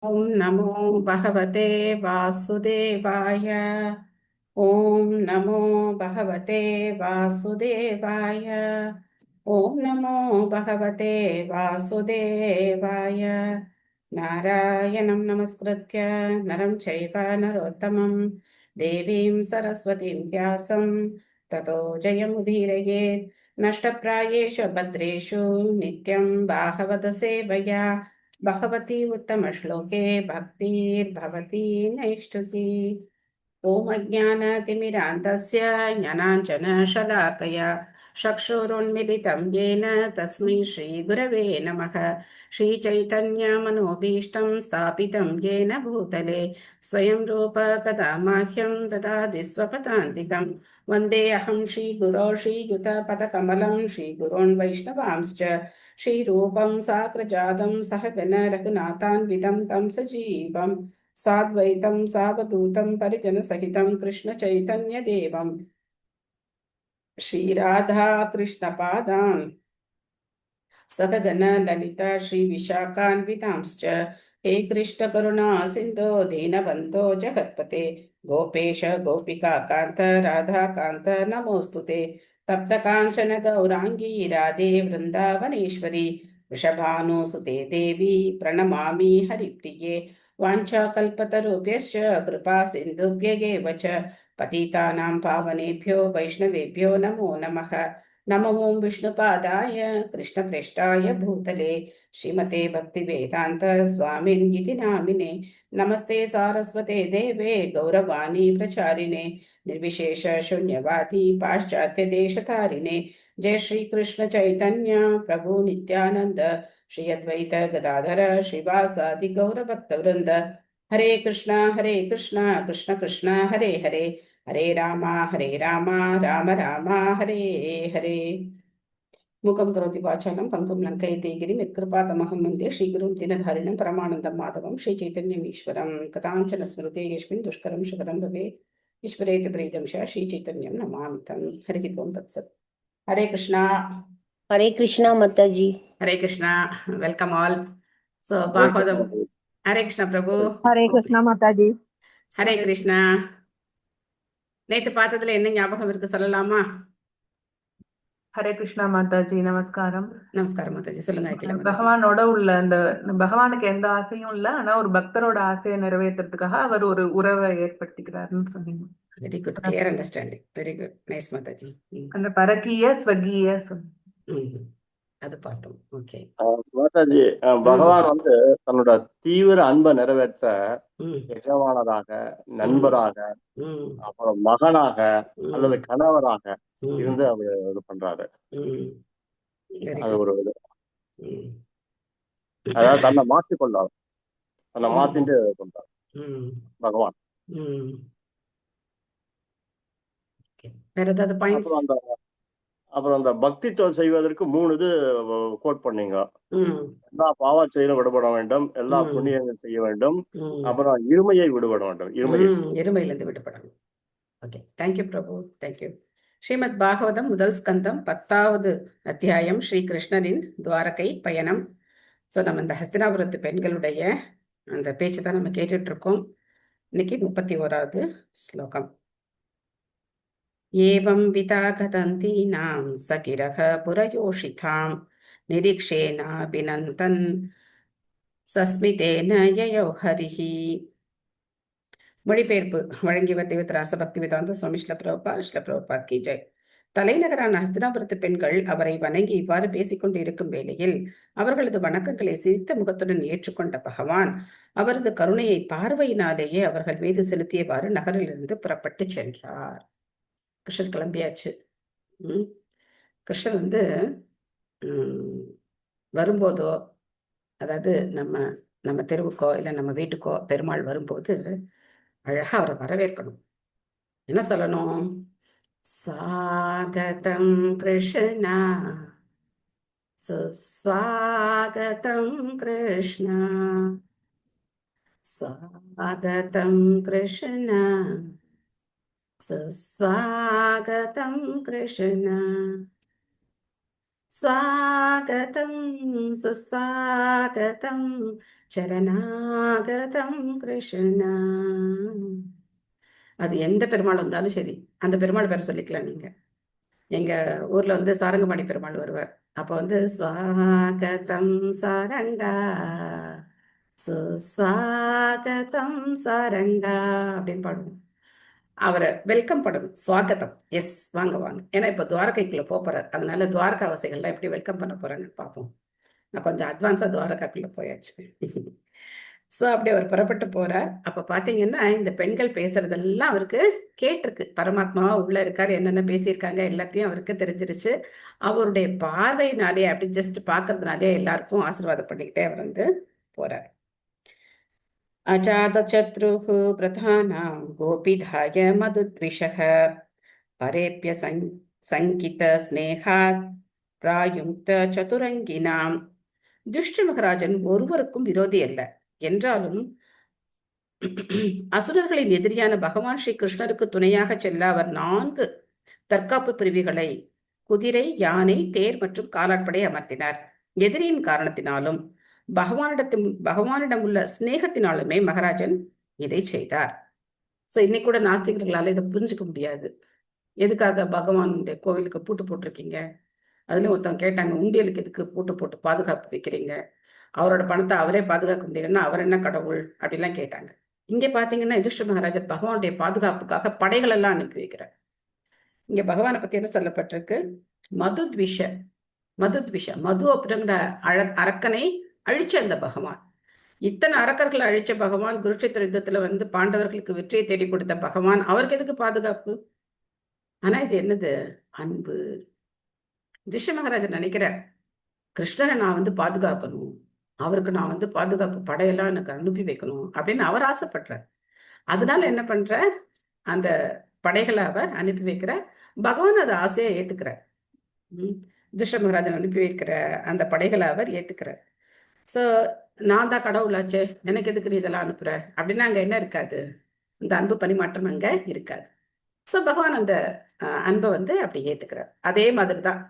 ॐ नमो भगवते वासुदेवाय। ॐ नमो भगवते वासुदेवाय। ॐ नमो भगवते वासुदेवाय। नारायणं नमस्कृत्य नरं चैव नरोत्तमं देवीं सरस्वतीं व्यासं ततो जयमुदीरयेत्। नष्टप्रायेषु भद्रेषु नित्यं भागवत सेवया भगवती उत्तमश्लोके भक्तिर्भवती नैष्ठुकी। ॐ अज्ञानतिमिरान्धस्य ज्ञानाञ्जनशलाकया चक्षुरुन्मिलितं येन तस्मै श्रीगुरवे नमः। श्रीचैतन्यमनोभीष्टं स्थापितं येन भूतले स्वयं रूप कदा मह्यं ददाति स्वपदान्तिकं। वन्देऽहं श्रीगुरो श्रीयुतपदकमलं श्रीगुरोन् वैष्णवांश्च श्रीरूपं साग्रजातं सहगण रघुनाथान्वितं तं सजीवम् साद्वैतं सावधूतं परिजनसहितं कृष्णचैतन्यदेवं श्रीराधा कृष्णपादान् सगगन ललिता श्रीविशाखान्वितांश्च। हे कृष्ण करुणा सिन्धो दीनबन्धो जगत्पते गोपेश गोपिका कान्त राधा कान्त नमोऽस्तुते। तप्त काञ्चन गौराङ्गी राधे वृन्दावनेश्वरी वृषभानुसुते देवी प्रणमामि हरिप्रिये। वाञ्छाकल्पतरुभ्यश्च कृपा सिन्धुभ्य एव च पतितानां पावनेभ्यो वैष्णवेभ्यो नमो नमः। नमो विष्णुपादाय कृष्णप्रेष्ठाय भूतले श्रीमते भक्तिवेदान्त स्वामिन् नामिने। नमस्ते सारस्वते देवे गौरवाणी प्रचारिणे निर्विशेष शून्यवादी पाश्चात्य देशतारिणे। जय श्री कृष्ण चैतन्य प्रभु नित्यानंद श्री अद्वैत गदाधर श्रीवासादि गौर भक्तवृंद। हरे कृष्णा कृष्ण कृष्ण हरे हरे हरे रामा राम राम हरे हरे। मूकं करोति वाचालं पंकुं लङ्कयते गिरिं यत्कृपातमहं वन्दे श्रीगुरुं दीनधारिणं परमानन्दं माधवं श्रीचैतन्यमीश्वरं। कथाञ्चन स्मृते यस्मिन् दुष्करं सुकरं भवेत् ईश्वरेति प्रीतं श्रीचैतन्यं नमामि तं। हरिः ओं तत्सत्। हरे कृष्णा। हरे कृष्णा माता जी। Hare Krishna. Welcome all. So Hare Bhagavatam. Krishna. Hare Krishna प्रभु। हरे कृष्णा माता जी। हरे कृष्णा। நேத்து பார்த்ததுல என்ன ஞாபகம் இருக்கு சொல்லலாமா? ஹரே கிருஷ்ணா மாதாஜி, நமஸ்காரம். நமஸ்காரம் மாதாஜி, சொல்லுங்க. அகிலா மாதாஜி. பகவானோட உள்ள அந்த பகவானுக்கு எந்த ஆசையும் இல்ல, ஆனா ஒரு பக்தரோட ஆசையை நிறைவேற்றுறதுக்காக அவர் ஒரு உறவை ஏற்படுத்திக்கிறாருன்னு சொன்னீங்க. Very good, clear understanding. Very good, nice Mataji. அந்த பரக்கிய ஸ்வகீய அது பார்த்தோம். ஓகே மாதாஜி, பகவான் வந்து தன்னோட தீவிர அன்பை நிறைவேற்ற எஜமானராக, நண்பராக, அப்புறம் மகனாக அல்லது கணவராக இருந்து அவர் இது பண்றாரு. அது ஒரு இது. அதாவது தன்னை மாற்றிக்கொண்டார், தன்னை மாத்திட்டு கொண்டார் பகவான். வேற ஏதாவது பாயிண்ட்ஸ்? அப்புறம் அந்த பக்தி செய்வதற்கு 3 இது கோட் பண்ணீங்க. எல்லா பாவ செயலும் விடுபட வேண்டும், எல்லா புண்ணியங்கள் செய்ய வேண்டும், அப்புறம் இருமையை விடுபட வேண்டும். இருமையிலிருந்து விடுபடணும். ஓகே, தேங்க்யூ பிரபு, தேங்க்யூ. ஸ்ரீமத் பாகவதம் முதல் ஸ்கந்தம் 10வது அத்தியாயம் ஸ்ரீ கிருஷ்ணரின் துவாரகை பயணம். ஸோ நம்ம இந்த ஹஸ்தினாபுரத்து பெண்களுடைய அந்த பேச்சு தான் நம்ம கேட்டுட்டு இருக்கோம். இன்னைக்கு 31வது ஸ்லோகம். ஏவம் விதாகதந்தீனாம் சகிரக புரயோஷிதாம் நிரீக்ஷேனாபிநந்தன் சஸ்மிதேன யயோ ஹரிஹி. மொழிபெயர்ப்பு வழங்கியவர் தேவத்ராச பக்தி வேதாந்த சுவாமி ஸ்ரீல பிரபுபா கி ஜெய். தலைநகரான ஹஸ்தினாபுரத்து பெண்கள் அவரை வணங்கி இவ்வாறு பேசிக்கொண்டு இருக்கும் வேளையில் அவர்களது வணக்கங்களை சிரித்த முகத்துடன் ஏற்றுக்கொண்ட பகவான் அவரது கருணையை பார்வையினாலேயே அவர்கள் மீது செலுத்தியவாறு நகரிலிருந்து புறப்பட்டு சென்றார். கிருஷ்ணர் கிளம்பியாச்சு. கிருஷ்ணர் வந்து வரும்போதோ, அதாவது நம்ம தெருவுக்கோ இல்லை நம்ம வீட்டுக்கோ பெருமாள் வரும்போது அழகா அவரை வரவேற்கணும். என்ன சொல்லணும்? ஸ்வாகதம் கிருஷ்ணா, சுஸ்வாகதம் கிருஷ்ணா, ஸ்வாகதம் கிருஷ்ணா, சுஸ்வாகதம் கிருஷ்ணா, ஸ்வாகதம் சுஸ்வாகதம் சரணாகதம் கிருஷ்ணா. அது எந்த பெருமாள் வந்தாலும் சரி, அந்த பெருமாள் பேர் சொல்லிக்கலாம் நீங்க. எங்க ஊர்ல வந்து சாரங்கபாணி பெருமாள் வருவார். அப்ப வந்து ஸ்வாகதம் சாரங்கா சுஸ்வாகதம் சாரங்கா அப்படின்னு பாடுவோம். அவரை வெல்கம் பண்ணணும். ஸ்வாகதம், எஸ், வாங்க வாங்க. ஏன்னா இப்ப துவாரகைக்குள்ள போறாரு, அதனால துவாரகா வாசிகள்லாம் எப்படி வெல்கம் பண்ண போறாங்கன்னு பார்ப்போம். நான் கொஞ்சம் அட்வான்ஸா துவாரகாக்குள்ள போயாச்சு. ஸோ அப்படி அவர் புறப்பட்டு போறார். அப்ப பாத்தீங்கன்னா இந்த பெண்கள் பேசுறதெல்லாம் அவருக்கு கேட்டிருக்கு. பரமாத்மாவா உள்ள இருக்காரு, என்னென்ன பேசியிருக்காங்க எல்லாத்தையும் அவருக்கு தெரிஞ்சிருச்சு. அவருடைய பார்வையினாலே அப்படி ஜஸ்ட் பாக்குறதுனாலே எல்லாருக்கும் ஆசீர்வாதம் பண்ணிக்கிட்டே அவர் வந்து போறார். अजातशत्रुः प्रधानां गोपीधाय मधुद्विषः परेभ्य சங்கிதஸ்நேகாத் பிராயுக்த சதுரங்கினாம். துஷ்ட மகாராஜன் ஒருவருக்கும் விரோதி அல்ல. என்றாலும் அசுரர்களின் எதிரியான பகவான் ஸ்ரீ கிருஷ்ணருக்கு துணையாக செல்ல அவர் 4 தற்காப்பு பிரிவுகளை குதிரை, யானை, தேர் மற்றும் காலாட்படை அமர்த்தினார். எதிரியின் காரணத்தினாலும் பகவானிடம் உள்ள சிநேகத்தினாலுமே மகாராஜன் இதை செய்தார். சோ இன்னைக்கு கூட நாஸ்திகர்களால இதை புரிஞ்சுக்க முடியாது. எதுக்காக பகவானுடைய கோவிலுக்கு பூட்டு போட்டிருக்கீங்க? அதுலயும் ஒருத்தவங்க கேட்டாங்க, உண்டியலுக்கு எதுக்கு பூட்டு போட்டு பாதுகாப்பு வைக்கிறீங்க? அவரோட பணத்தை அவரே பாதுகாக்க முடியலன்னா அவர் என்ன கடவுள் அப்படிலாம் கேட்டாங்க. இங்க பாத்தீங்கன்னா யுதிஷ்ட மகாராஜர் பகவானுடைய பாதுகாப்புக்காக படைகள் எல்லாம் அனுப்பி வைக்கிறார். இங்க பகவானை பத்தி என்ன சொல்லப்பட்டிருக்கு? மதுத்விஷ மது அப்படிங்கிற அரக்கனை அழிச்ச அந்த பகவான். இத்தனை அரக்கர்களை அழிச்ச பகவான், குருட்சேத்திர யுத்தத்துல வந்து பாண்டவர்களுக்கு வெற்றியை தேடி கொடுத்த பகவான், அவருக்கு எதுக்கு பாதுகாப்பு? ஆனா இது என்னது? அன்பு. யுதிஷ்ட மகாராஜர் நினைக்கிறார், கிருஷ்ணனை நான் வந்து பாதுகாக்கணும், அவருக்கு நான் வந்து பாதுகாப்பு படையெல்லாம் எனக்கு அனுப்பி வைக்கணும் அப்படின்னு அவர் ஆசைப்படுறார். அதனால என்ன பண்ற, அந்த படைகளை அவர் அனுப்பி வைக்கிற. பகவான் அதை ஆசையா ஏத்துக்கிறார். யுதிஷ்ட மகாராஜன் அனுப்பி வைக்கிற அந்த படைகளை அவர் ஏத்துக்கிறார். ஸோ நான் தான் கடவுளாச்சே, எனக்கு எதுக்கு நீ இதெல்லாம் அனுப்புற அப்படின்னா அங்க என்ன இருக்காது? இந்த அன்பு பரிமாற்றம் அங்க இருக்காது. ஸோ பகவான் அந்த அன்பை வந்து அப்படி ஏத்துக்கிறார். அதே மாதிரி தான்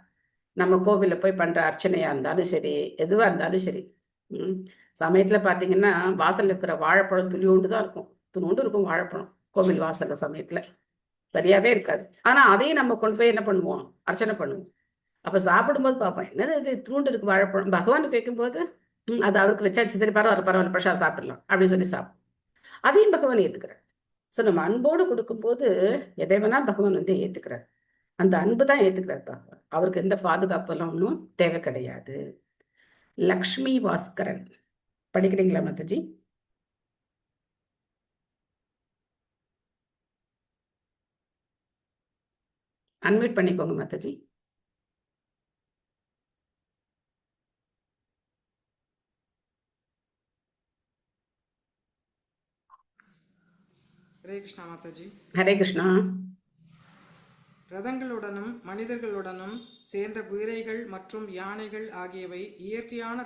நம்ம கோவில்ல போய் பண்ற அர்ச்சனையா இருந்தாலும் சரி, எதுவா இருந்தாலும் சரி, சமயத்துல பாத்தீங்கன்னா வாசல்ல இருக்கிற வாழைப்பழம் துளியோண்டு தான் இருக்கும், துணோண்டு இருக்கும் வாழைப்பழம் கோவில் வாசல்ல சமயத்துல, சரியாவே இருக்காது. ஆனா அதையும் நம்ம கொண்டு போய் என்ன பண்ணுவோம்? அர்ச்சனை பண்ணுவோம். அப்ப சாப்பிடும்போது பார்ப்போம், என்னது இது தூண்டு இருக்கு வாழைப்பழம். பகவானுக்கு வைக்கும்போது அது அவருக்கு வச்சாச்சு, சரி பரவாயில்ல பிரசாதம் சாப்பிடலாம் அப்படின்னு சொல்லி சாப்பிடும். அதையும் பகவான் ஏத்துக்கிறார். ஸோ நம்ம அன்போடு கொடுக்கும்போது எதை வேணா பகவான் வந்து ஏத்துக்கிறார். அந்த அன்பு தான் ஏத்துக்கிறார் பகவான். அவருக்கு எந்த பாதுகாப்பெல்லாம் ஒன்றும் தேவை கிடையாது. லக்ஷ்மி பாஸ்கரன் படிக்கிறீங்களா மாதாஜி? அன்மியூட் பண்ணிக்கோங்க மாதாஜி. ஹரே கிருஷ்ணா மாதாஜி. ஹரே கிருஷ்ணா. ரதங்களுடனும் மனிதர்களுடனும் சேர்ந்த குதிரைகள் மற்றும் யானைகள் ஆகியவை இயற்கையான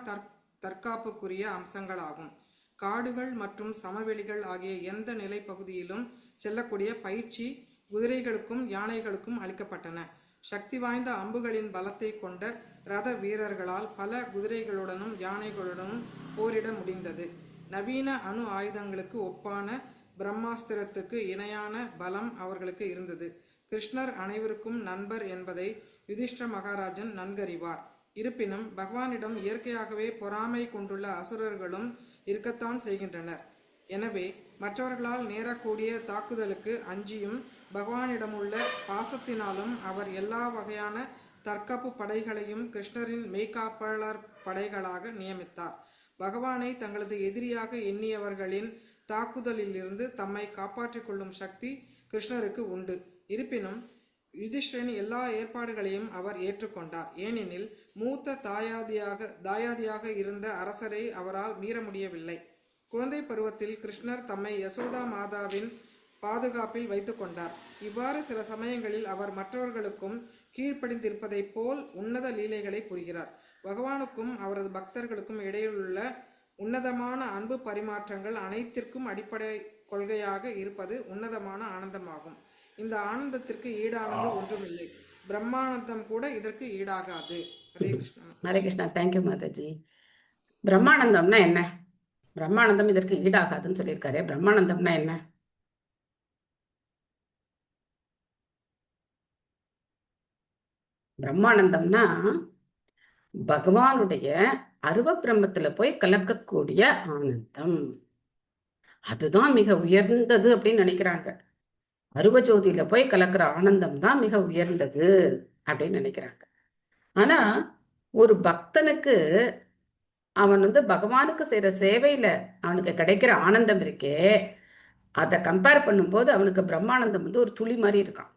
தற்காப்புக்குரிய அம்சங்களாகும். காடுகள் மற்றும் சமவெளிகள் ஆகிய எந்த நிலைப்பகுதியிலும் செல்லக்கூடிய பயிற்சி குதிரைகளுக்கும் யானைகளுக்கும் அளிக்கப்பட்டன. சக்தி வாய்ந்த அம்புகளின் பலத்தை கொண்ட ரத வீரர்களால் பல குதிரைகளுடனும் யானைகளுடனும் போரிட முடிந்தது. நவீன அணு ஆயுதங்களுக்கு ஒப்பான பிரம்மாஸ்திரத்துக்கு இணையான பலம் அவர்களுக்கு இருந்தது. கிருஷ்ணர் அனைவருக்கும் நண்பர் என்பதை யுதிஷ்ட மகாராஜன் நன்கறிவார். இருப்பினும் பகவானிடம் இயற்கையாகவே பொறாமை கொண்டுள்ள அசுரர்களும் இருக்கத்தான் செய்கின்றனர். எனவே மற்றவர்களால் நேரக்கூடிய தாக்குதலுக்கு அஞ்சியும் பகவானிடமுள்ள பாசத்தினாலும் அவர் எல்லா வகையான தற்காப்பு படைகளையும் கிருஷ்ணரின் மெய்காப்பாளர் படைகளாக நியமித்தார். பகவானை தங்களது எதிரியாக எண்ணியவர்களின் தாக்குதலிலிருந்து தம்மை காப்பாற்றிக் கொள்ளும் சக்தி கிருஷ்ணருக்கு உண்டு. இருப்பினும் யுதிஷ்டரின் எல்லா ஏற்பாடுகளையும் அவர் ஏற்றுக்கொண்டார். ஏனெனில் மூத்த தாயாதியாக இருந்த அரசரை அவரால் மீற முடியவில்லை. குழந்தை பருவத்தில் கிருஷ்ணர் தம்மை யசோதா மாதாவின் பாதுகாப்பில் வைத்து கொண்டார். இவ்வாறு சில சமயங்களில் அவர் மற்றவர்களுக்கும் கீழ்ப்படிந்திருப்பதைப் போல் உன்னத லீலைகளை புரிகிறார். பகவானுக்கும் அவரது பக்தர்களுக்கும் இடையிலுள்ள உன்னதமான அன்பு பரிமாற்றங்கள் அனைத்திற்கும் அடிப்படை கொள்கையாக இருப்பது உன்னதமான ஆனந்தமாகும். இந்த ஆனந்தத்திற்கு ஈடானது ஒன்றுமில்லை. பிரம்மானந்தம் கூட இதற்கு ஈடாகாது. ஹரே கிருஷ்ணா ஹரே கிருஷ்ணா. தேங்க்யூ மாதாஜி. பிரம்மானந்தம்னா என்ன? பிரம்மானந்தம் இதற்கு ஈடாகாதுன்னு சொல்லியிருக்காரு. பிரம்மானந்தம்னா என்ன? பிரம்மானந்தம்னா பகவானுடைய அருவ பிரம்மத்துல போய் கலக்கக்கூடிய ஆனந்தம். அதுதான் மிக உயர்ந்தது அப்படின்னு நினைக்கிறாங்க. அருவ ஜோதியில போய் கலக்கிற ஆனந்தம் தான் மிக உயர்ந்தது அப்படின்னு நினைக்கிறாங்க. ஆனா ஒரு பக்தனுக்கு அவன் பகவானுக்கு செய்யற சேவையில அவனுக்கு கிடைக்கிற ஆனந்தம் இருக்கே, அதை கம்பேர் பண்ணும்போது அவனுக்கு பிரம்மானந்தம் ஒரு துளி மாதிரி இருக்கான்.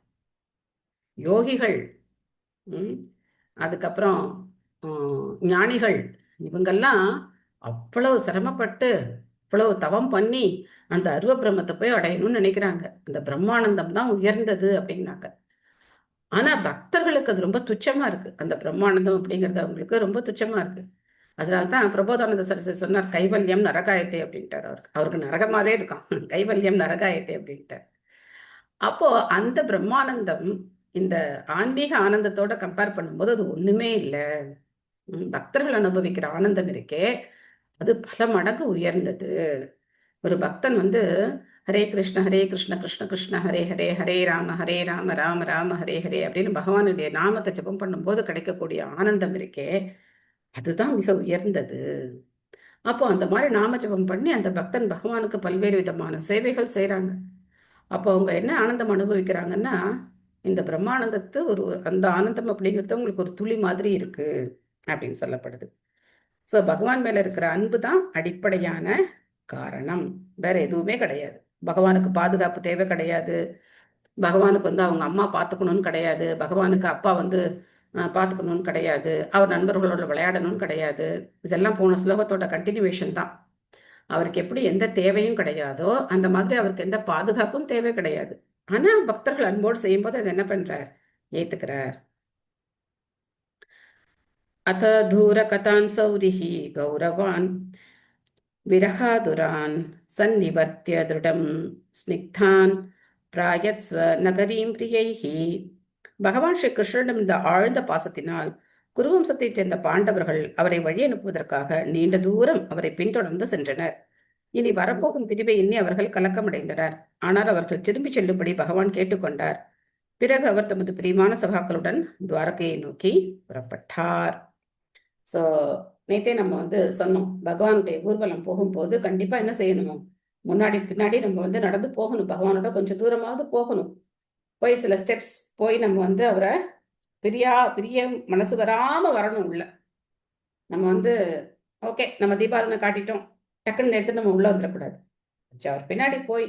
யோகிகள், அதுக்கப்புறம் ஞானிகள், இவங்கெல்லாம் அவ்வளவு சிரமப்பட்டு அவ்வளவு தவம் பண்ணி அந்த அருவ பிரம்மத்தை போய் அடையணும்னு நினைக்கிறாங்க. அந்த பிரம்மானந்தம் தான் உயர்ந்தது அப்படின்னாக்க. ஆனா பக்தர்களுக்கு அது ரொம்ப துச்சமா இருக்கு. அந்த பிரம்மானந்தம் அப்படிங்கிறது அவங்களுக்கு ரொம்ப துச்சமா இருக்கு. அதனால்தான் பிரபோதானந்த சரஸ்வதி சொன்னார், கைவல்யம் நரகாயத்தை அப்படின்ட்டார். அவருக்கு நரகமாவே இருக்கான். கைவல்யம் நரகாயத்தை அப்படின்ட்டார். அப்போ அந்த பிரம்மானந்தம் இந்த ஆன்மீக ஆனந்தத்தோட கம்பேர் பண்ணும்போது அது ஒண்ணுமே இல்லை. பக்தர்கள் அனுபவிக்கிற ஆனந்தம் இருக்கே, அது பல மடங்கு உயர்ந்தது. ஒரு பக்தன் ஹரே கிருஷ்ண கிருஷ்ண கிருஷ்ண ஹரே ஹரே, ஹரே ராம ராம ராம ஹரே ஹரே அப்படின்னு பகவானுடைய நாமத்தை ஜெபம் பண்ணும்போது கிடைக்கக்கூடிய ஆனந்தம் இருக்கே, அதுதான் மிக உயர்ந்தது. அப்போ அந்த மாதிரி நாம ஜெபம் பண்ணி அந்த பக்தன் பகவானுக்கு பல்வேறு விதமான சேவைகள் செய்யறாங்க. அப்போ அவங்க என்ன ஆனந்தம் அனுபவிக்கிறாங்கன்னா, இந்த பிரம்மானந்தத்து அந்த ஆனந்தம் அப்படிங்கிறது உங்களுக்கு ஒரு துளி மாதிரி இருக்கு அப்படின்னு சொல்லப்படுது. ஸோ பகவான் மேல இருக்கிற அன்பு தான் அடிப்படையான காரணம், வேற எதுவுமே கிடையாது. பகவானுக்கு பாதுகாப்பு தேவை கிடையாது. பகவானுக்கு அவங்க அம்மா பார்த்துக்கணும்னு கிடையாது. பகவானுக்கு அப்பா பார்த்துக்கணும்னு கிடையாது. அவர் நண்பர்களோட விளையாடணும்னு கிடையாது. இதெல்லாம் போன ஸ்லோகத்தோட கண்டினியூவேஷன் தான். அவருக்கு எப்படி எந்த தேவையும் கிடையாதோ அந்த மாதிரி அவருக்கு எந்த பாதுகாப்பும் தேவை கிடையாது. ஆனா பக்தர்கள் அன்போடு செய்யும்போது அதை என்ன பண்றார்? ஏத்துக்கிறார். அத தூர கதான் சௌரிஹி கௌரவான் விரகாதுரான் சந்நிவர்த்திய திருடம் ஸ்னிக்தான் பிராயத்ஸ்வ நகரீம் பிரியைஹி. பகவான் ஸ்ரீ கிருஷ்ணனிடம் இந்த ஆழ்ந்த பாசத்தினால் குருவம்சத்தைச் சேர்ந்த பாண்டவர்கள் அவரை வழி அனுப்புவதற்காக நீண்ட தூரம் அவரை பின்தொடர்ந்து சென்றனர். இனி வரப்போகும் பிரிவை எண்ணி அவர்கள் கலக்கமடைந்தனர். ஆனால் அவர்கள் திரும்பி செல்லும்படி பகவான் கேட்டுக்கொண்டார். பிறகு அவர் தமது பிரியமான சகாக்களுடன் துவாரகையை நோக்கி புறப்பட்டார். ஸோ நேத்தே நம்ம சொன்னோம், பகவானுடைய ஊர்வலம் போகும்போது கண்டிப்பா என்ன செய்யணும்? முன்னாடி பின்னாடி நம்ம நடந்து போகணும். பகவானோட கொஞ்சம் தூரமாவது போகணும். போய் சில ஸ்டெப்ஸ் போய் நம்ம அவரை பிரிய மனசு வராம வரணும் உள்ள. நம்ம ஓகே நம்ம தீபாவளி காட்டிட்டோம், டக்குன்னு எடுத்து நம்ம உள்ள வந்துடக்கூடாது. அவர் பின்னாடி போய்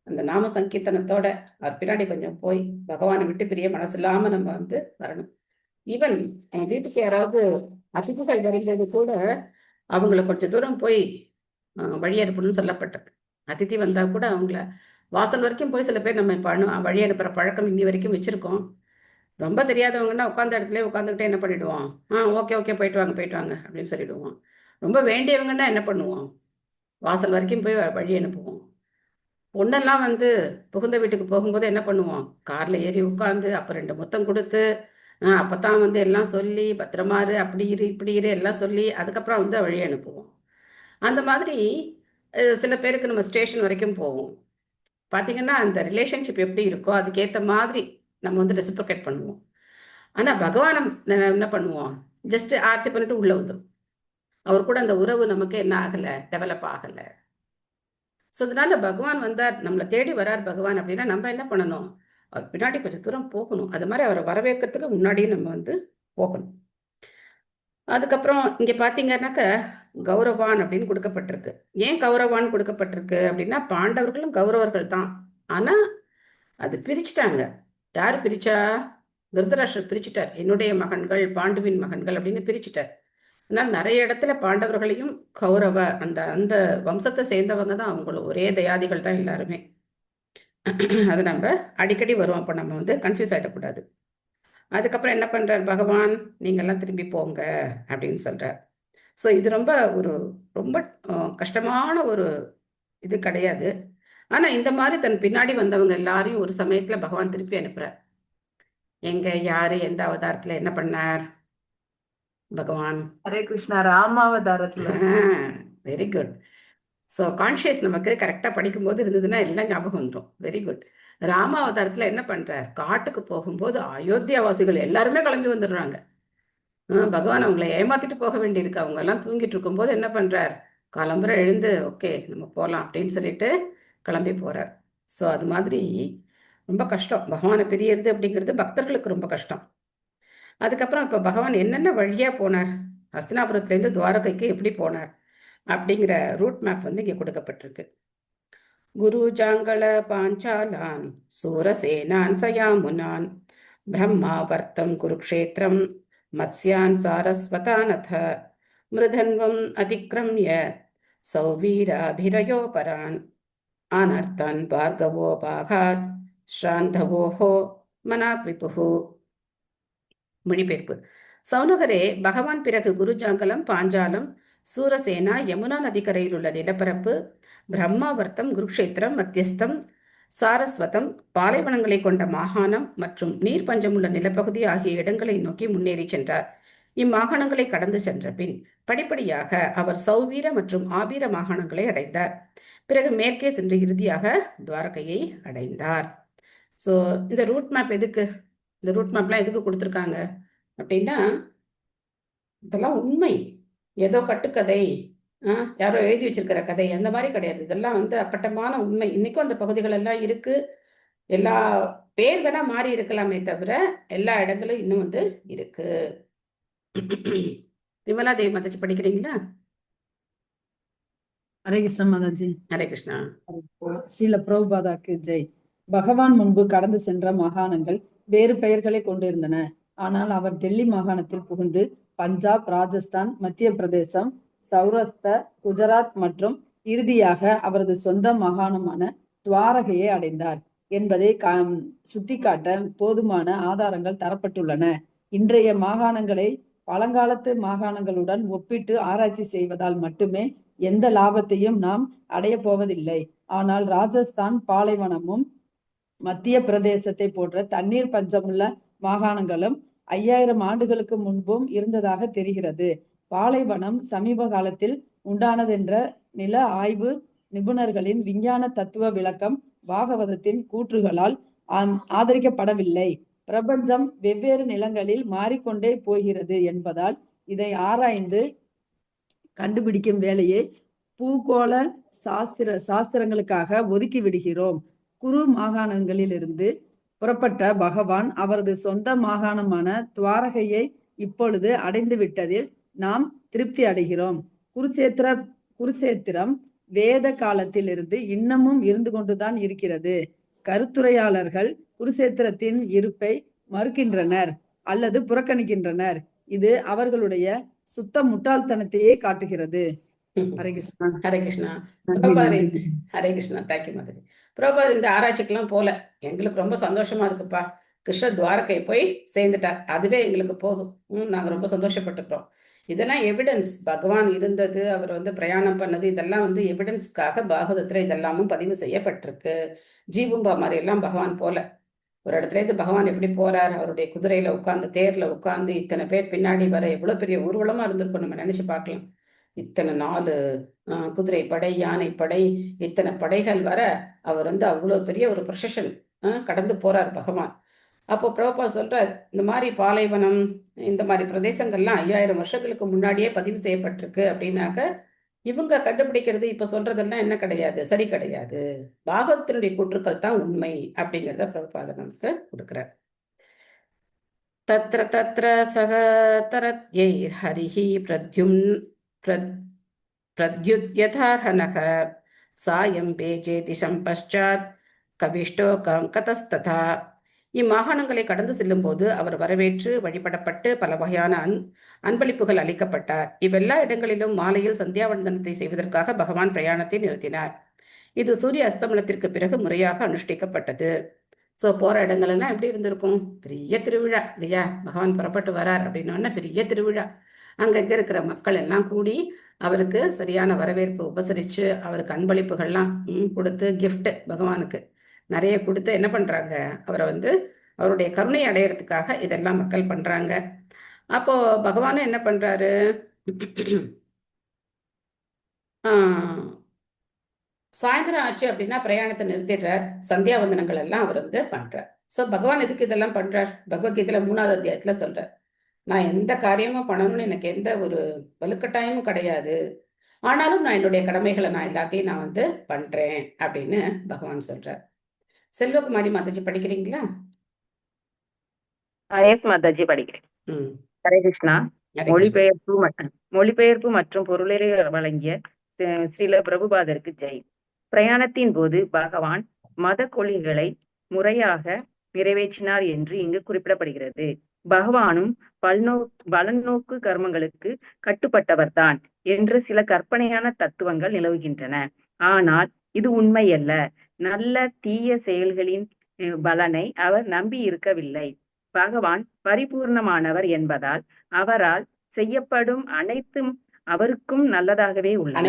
அந்த நாம சங்கீர்த்தனத்தோட அவர் பின்னாடி கொஞ்சம் போய் பகவானை விட்டு பிரிய மனசு இல்லாம நம்ம வரணும். ஈவன் வீட்டுக்கு யாராவது அதிதிகள் வருகிறது கூட அவங்கள கொஞ்சம் தூரம் போய் வழி அனுப்பணும்னு சொல்லப்பட்டிருக்கு. அதிதி வந்தா கூட அவங்கள வாசல் வரைக்கும் போய் சில பேர் நம்ம வழி அனுப்புற பழக்கம் இன்னி வரைக்கும் வச்சிருக்கோம். ரொம்ப தெரியாதவங்கன்னா உட்காந்த இடத்துல உட்காந்துக்கிட்டே என்ன பண்ணிடுவோம், ஓகே ஓகே போயிட்டு வாங்க அப்படின்னு சொல்லிடுவோம். ரொம்ப வேண்டியவங்கன்னா என்ன பண்ணுவோம், வாசல் வரைக்கும் போய் வழி அனுப்புவோம். பொண்ணெல்லாம் புகுந்த வீட்டுக்கு போகும்போது என்ன பண்ணுவோம், கார்ல ஏறி உட்காந்து அப்ப 2 முத்தம் கொடுத்து அப்பதான் எல்லாம் சொல்லி பத்திரமாரு அப்படி இரு இப்படி இரு எல்லாம் சொல்லி அதுக்கப்புறம் வழி அனுப்புவோம். அந்த மாதிரி சில பேருக்கு நம்ம ஸ்டேஷன் வரைக்கும் போவோம். பார்த்தீங்கன்னா அந்த ரிலேஷன்ஷிப் எப்படி இருக்கோ அதுக்கேற்ற மாதிரி நம்ம ரெசிப்ரோகேட் பண்ணுவோம். ஆனா பகவான் என்ன பண்ணுவோம், ஜஸ்ட் ஆர்த்தி பண்ணிட்டு உள்ள வந்துடும். அவர் கூட அந்த உறவு நமக்கு என்ன ஆகல, டெவலப் ஆகல. ஸோ அதனால பகவான் வந்தார், நம்மளை தேடி வரார் பகவான் அப்படின்னா நம்ம என்ன பண்ணணும், அவர் பின்னாடி கொஞ்சம் தூரம் போகணும். அது மாதிரி அவரை வரவேற்கிறதுக்கு முன்னாடியே நம்ம போகணும். அதுக்கப்புறம் இங்க பாத்தீங்கன்னாக்க கௌரவான் அப்படின்னு கொடுக்கப்பட்டிருக்கு. ஏன் கௌரவான் கொடுக்கப்பட்டிருக்கு அப்படின்னா, பாண்டவர்களும் கௌரவர்கள் தான். ஆனா அது பிரிச்சுட்டாங்க. யாரு பிரிச்சா? திருதராஷ்டிரர் பிரிச்சுட்டார். என்னுடைய மகன்கள் பாண்டுவின் மகன்கள் அப்படின்னு பிரிச்சுட்டார். ஆனால் நிறைய இடத்துல பாண்டவர்களையும் கௌரவ அந்த அந்த வம்சத்தை சேர்ந்தவங்க தான், அவங்களும் ஒரே தயாதிகள் தான் எல்லாருமே. அது நம்ம அடிக்கடி வருவோம். அப்போ நம்ம கன்ஃபியூஸ் ஆகிடக்கூடாது. அதுக்கப்புறம் என்ன பண்றார் பகவான், நீங்கள்லாம் திரும்பி போங்க அப்படின்னு சொல்றார். ஸோ இது ரொம்ப கஷ்டமான ஒரு இது கிடையாது. ஆனா இந்த மாதிரி தன் பின்னாடி வந்தவங்க எல்லாரையும் ஒரு சமயத்துல பகவான் திருப்பி அனுப்புறார். எங்க யாரு எந்த அவதாரத்துல என்ன பண்ணார்? பகவான்? ஹரே கிருஷ்ணா. ராமாவதாரத்துல. Very good. ஸோ கான்ஷியஸ் நமக்கு கரெக்டாக படிக்கும்போது இருந்ததுன்னா எல்லாம் ஞாபகம் வந்துடும். Very good. ராமாவதாரத்தில் என்ன பண்ணுறார்? காட்டுக்கு போகும்போது அயோத்தியாவாசிகள் எல்லாருமே கிளம்பி வந்துடுறாங்க. பகவான் அவங்களை ஏமாத்திட்டு போக வேண்டியிருக்கு. அவங்க எல்லாம் தூங்கிட்டு இருக்கும்போது என்ன பண்ணுறார்? காலம்புரை எழுந்து ஓகே நம்ம போகலாம் அப்படின்னு சொல்லிட்டு கிளம்பி போகிறார். ஸோ அது மாதிரி ரொம்ப கஷ்டம். பகவானை பிரியறது அப்படிங்கிறது பக்தர்களுக்கு ரொம்ப கஷ்டம். அதுக்கப்புறம் இப்போ பகவான் என்னென்ன வழியாக போனார், ஹஸ்தினாபுரத்துலேருந்து துவாரகைக்கு எப்படி போனார் அப்படிங்கிற ரூட் மேப் வந்து இங்கே கொடுக்கப்பட்டிருக்கு. குரு ஜாங்கள பாஞ்சாலான் சூரசேனான் சயாமுனான் பிரம்மாவர்த்தம் குருக்ஷேத்திரம் மத்ஸ்யான் சாரஸ்வதானத மிருதன்வம் அதிக்ரம்ய சௌவீராபிரயோபரான் அனர்த்தன் பார்கவோபாகாத் ஸ்ராந்தவோஹோ மனாக் விபுஹு. மொழிபெயர்ப்பு. சௌனகரே, பகவான் பிறகு குருஜாங்கலம், பாஞ்சாலம், சூரசேனா, யமுனா நதிக்கரையில் உள்ள நிலப்பரப்பு, பிரம்மாவர்த்தம், குருக்ஷேத்திரம், மத்தியஸ்தம், சாரஸ்வதம், பாலைவனங்களை கொண்ட மாகாணம் மற்றும் நீர் பஞ்சமுள்ள நிலப்பகுதி ஆகிய இடங்களை நோக்கி முன்னேறி சென்றார். இம்மாகாணங்களை கடந்து சென்ற பின் படிப்படியாக அவர் சௌவீர மற்றும் ஆபீர மாகாணங்களை அடைந்தார். பிறகு மேற்கே சென்று இறுதியாக துவாரகையை அடைந்தார். ஸோ இந்த ரூட் மேப் எதுக்கு? இந்த ரூட் மேப்லாம் எதுக்கு கொடுத்துருக்காங்க அப்படின்னா, இதெல்லாம் உண்மை, ஏதோ கட்டுக்கதை, யாரோ எழுதி வச்சிருக்கிற கதை அந்த மாதிரி கிடையாது. இதெல்லாம் வந்து அப்பட்டமான உண்மை. இன்னைக்கும் அந்த பகுதிகள் எல்லாம் இருக்கு. எல்லா பேர் வேணா மாறி இருக்கலாமே தவிர எல்லா இடங்களும் இன்னும் வந்து இருக்கு. விமலா தேவி மாதாஜி படிக்கிறீங்களா? ஹரே கிருஷ்ணா மாதாஜி. ஹரே கிருஷ்ணா. ஸ்ரீல பிரபுபாதாக்கு ஜெய். பகவான் முன்பு கடந்து சென்ற மாகாணங்கள் வேறு பெயர்களை கொண்டிருந்தன. ஆனால் அவர் டெல்லி மாகாணத்தில் புகுந்து பஞ்சாப், ராஜஸ்தான், மத்திய பிரதேசம், சௌராஷ்டிரா, குஜராத் மற்றும் இறுதியாக அவரது சொந்த மாகாணமான துவாரகையை அடைந்தார் என்பதை சுட்டிக்காட்ட போதுமான ஆதாரங்கள் தரப்பட்டுள்ளன. இன்றைய மாகாணங்களை பழங்காலத்து மாகாணங்களுடன் ஒப்பிட்டு ஆராய்ச்சி செய்வதால் மட்டுமே எந்த லாபத்தையும் நாம் அடைய போவதில்லை. ஆனால் ராஜஸ்தான் பாலைவனமும் மத்திய பிரதேசத்தை போன்ற தண்ணீர் பஞ்சமுள்ள மாகாணங்களும் 5000 ஆண்டுகளுக்கு முன்பும் இருந்ததாக தெரிகிறது. பாலைவனம் சமீப காலத்தில் உண்டானதென்ற நில ஆய்வு நிபுணர்களின் விஞ்ஞான தத்துவ விளக்கம் பாகவதத்தின் கூற்றுகளால் ஆதரிக்கப்படவில்லை. பிரபஞ்சம் வெவ்வேறு நிலங்களில் மாறிக்கொண்டே போகிறது என்பதால் இதை ஆராய்ந்து கண்டுபிடிக்கும் வேலையை பூகோள சாஸ்திரங்களுக்காக ஒதுக்கி விடுகிறோம். குரு மாகாணங்களிலிருந்து புறப்பட்ட பகவான் அவரது சொந்த மாகாணமான துவாரகையை இப்பொழுது அடைந்து விட்டதில் நாம் திருப்தி அடைகிறோம். குருசேத்திரம் வேத காலத்திலிருந்து இன்னமும் இருந்து கொண்டுதான் இருக்கிறது. கருத்துரையாளர்கள் குருசேத்திரத்தின் இருப்பை மறுக்கின்றனர் அல்லது புறக்கணிக்கின்றனர். இது அவர்களுடைய சுத்த முட்டாள்தனத்தையே காட்டுகிறது. ஹரே கிருஷ்ணா. ஹரே கிருஷ்ணா. நன்றி. ஹரே கிருஷ்ணா. தேங்க்யூ மாதிரி. பிரபார் இந்த ஆராய்ச்சிக்கெல்லாம் போல, எங்களுக்கு ரொம்ப சந்தோஷமா இருக்குப்பா. கிருஷ்ண துவாரகை போய் சேர்ந்துட்டார், அதுவே எங்களுக்கு போதும். நாங்க ரொம்ப சந்தோஷப்பட்டுக்கிறோம். இதெல்லாம் எவிடன்ஸ். பகவான் இருந்தது, அவர் வந்து பிரயாணம் பண்ணது, இதெல்லாம் வந்து எவிடன்ஸ்க்காக பாகவதத்துல இதெல்லாமும் பதிவு செய்யப்பட்டிருக்கு. ஜீவும்பா மாதிரி எல்லாம் பகவான் போல ஒரு இடத்துல இருந்து பகவான் எப்படி போறார், அவருடைய குதிரையில உட்காந்து, தேர்ல உட்காந்து, இத்தனை பேர் பின்னாடி வர எவ்வளவு பெரிய ஊர்வலமா இருந்திருக்கும் நம்ம நினைச்சு பார்க்கலாம். இத்தனை 4 குதிரை படை, யானை படை, இத்தனை படைகள் வர அவர் வந்து அவ்வளவு பெரிய ஒரு ப்ரொசஷன் கடந்து போறார் பகவான். அப்போ பிரபுபா சொல்றார், இந்த மாதிரி பாலைவனம், இந்த மாதிரி பிரதேசங்கள்லாம் 5000 வருஷங்களுக்கு முன்னாடியே பதிவு செய்யப்பட்டிருக்கு அப்படின்னாக்க இவங்க கண்டுபிடிக்கிறது இப்ப சொல்றதெல்லாம் என்ன கிடையாது, சரி கிடையாது. பாகவத்தினுடைய கூற்றுக்கள் தான் உண்மை அப்படிங்கிறத பிரபுபாத நமக்கு கொடுக்கிறார். தத்ர தத்ர சக தரத்யைர் ஹரிஹி பிரத்யுத்யதார்ஹனக சாயம் பேஜேதி சம்பஷ்சாத் கவிஷ்டோகம் கதஸ்ததா. இம்மாகாணங்களை கடந்து செல்லும் போது அவர் வரவேற்று வழிபடப்பட்டு பல வகையான அன்பளிப்புகள் அளிக்கப்பட்டார். இவ்வெல்லா இடங்களிலும் மாலையில் சந்தியாவந்தனத்தை செய்வதற்காக பகவான் பிரயாணத்தை நிறுத்தினார். இது சூரிய அஸ்தமனத்திற்கு பிறகு முறையாக அனுஷ்டிக்கப்பட்டது. ஸோ போற இடங்கள் எல்லாம் எப்படி இருந்திருக்கும்? பெரிய திருவிழா இல்லையா? பகவான் புறப்பட்டு வரார் அப்படின்னோன்னா பெரிய திருவிழா. அங்கங்க இருக்கிற மக்கள் எல்லாம் கூடி அவருக்கு சரியான வரவேற்பு உபசரிச்சு அவருக்கு அன்பளிப்புகள்லாம் கொடுத்து, கிஃப்ட் பகவானுக்கு நிறைய கொடுத்து என்ன பண்றாங்க, அவரை வந்து அவருடைய கருணை அடையிறதுக்காக இதெல்லாம் மக்கள் பண்றாங்க. அப்போ பகவானும் என்ன பண்றாரு? சாயந்தரம் ஆச்சு அப்படின்னா பிரயாணத்தை நிறுத்திடுறார். சந்தியாவந்தனங்கள் எல்லாம் அவர் வந்து பண்றார். சோ பகவான் எதுக்கு இதெல்லாம் பண்றார்? பகவத்கீதையில 3வது அத்தியாயத்துல சொல்றார், நான் எந்த காரியமும் பண்ணணும்னு எனக்கு எந்த ஒரு வலுக்கட்டாயமும் கிடையாது. ஆனாலும் நான் என்னுடைய கடமைகளை நான் எல்லாத்தையும் நான் வந்து பண்றேன் அப்படின்னு பகவான் சொல்றார். செல்வகுமாரி மாதாஜி படிக்கிறீங்களா? எஸ் மாதாஜி படிக்கிறேன். ம். ஹரே கிருஷ்ணா. ஹரே கிருஷ்ணா. மொழிபெயர்ப்பு மற்றும் பொருளுரை வழங்கிய ஸ்ரீல பிரபுபாதருக்கு ஜெய். பிரயாணத்தின் போது பகவான் மத கொள்கைகளை முறையாக நிறைவேற்றினார் என்று இங்கு குறிப்பிடப்படுகிறது. பகவானும் பலநோக்கு கர்மங்களுக்கு கட்டுப்பட்டவர்தான் என்று சில கற்பனையான தத்துவங்கள் நிலவுகின்றன. ஆனால் இது உண்மையல்ல. நல்ல தீய செயல்களின் பலனை அவர் நம்பி இருக்கவில்லை. பகவான் பரிபூர்ணமானவர் என்பதால் அவரால் செய்யப்படும் அனைத்தும் அவருக்கும் நல்லதாகவே உள்ளன.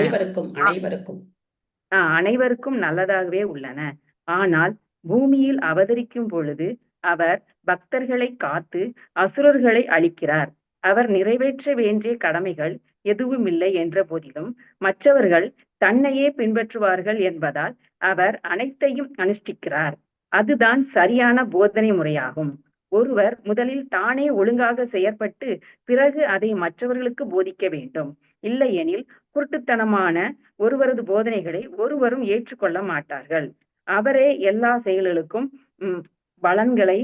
அனைவருக்கும் நல்லதாகவே உள்ளன. ஆனால் பூமியில் அவதரிக்கும் பொழுது அவர் பக்தர்களை காத்து அசுரர்களை அழிக்கிறார். அவர் நிறைவேற்ற வேண்டிய கடமைகள் எதுவுமில்லை என்ற போதிலும் மற்றவர்கள் தன்னையே பின்பற்றுவார்கள் என்பதால் அவர் அனைத்தையும் அனுஷ்டிக்கிறார். அதுதான் சரியான போதனை முறையாகும். ஒருவர் முதலில் தானே ஒழுங்காக செயற்பட்டு பிறகு அதை மற்றவர்களுக்கு போதிக்க வேண்டும். இல்லையெனில் குருட்டுத்தனமான ஒருவரது போதனைகளை ஒருவரும் ஏற்றுக்கொள்ள மாட்டார்கள். அவரே எல்லா செயல்களுக்கும் பலன்களை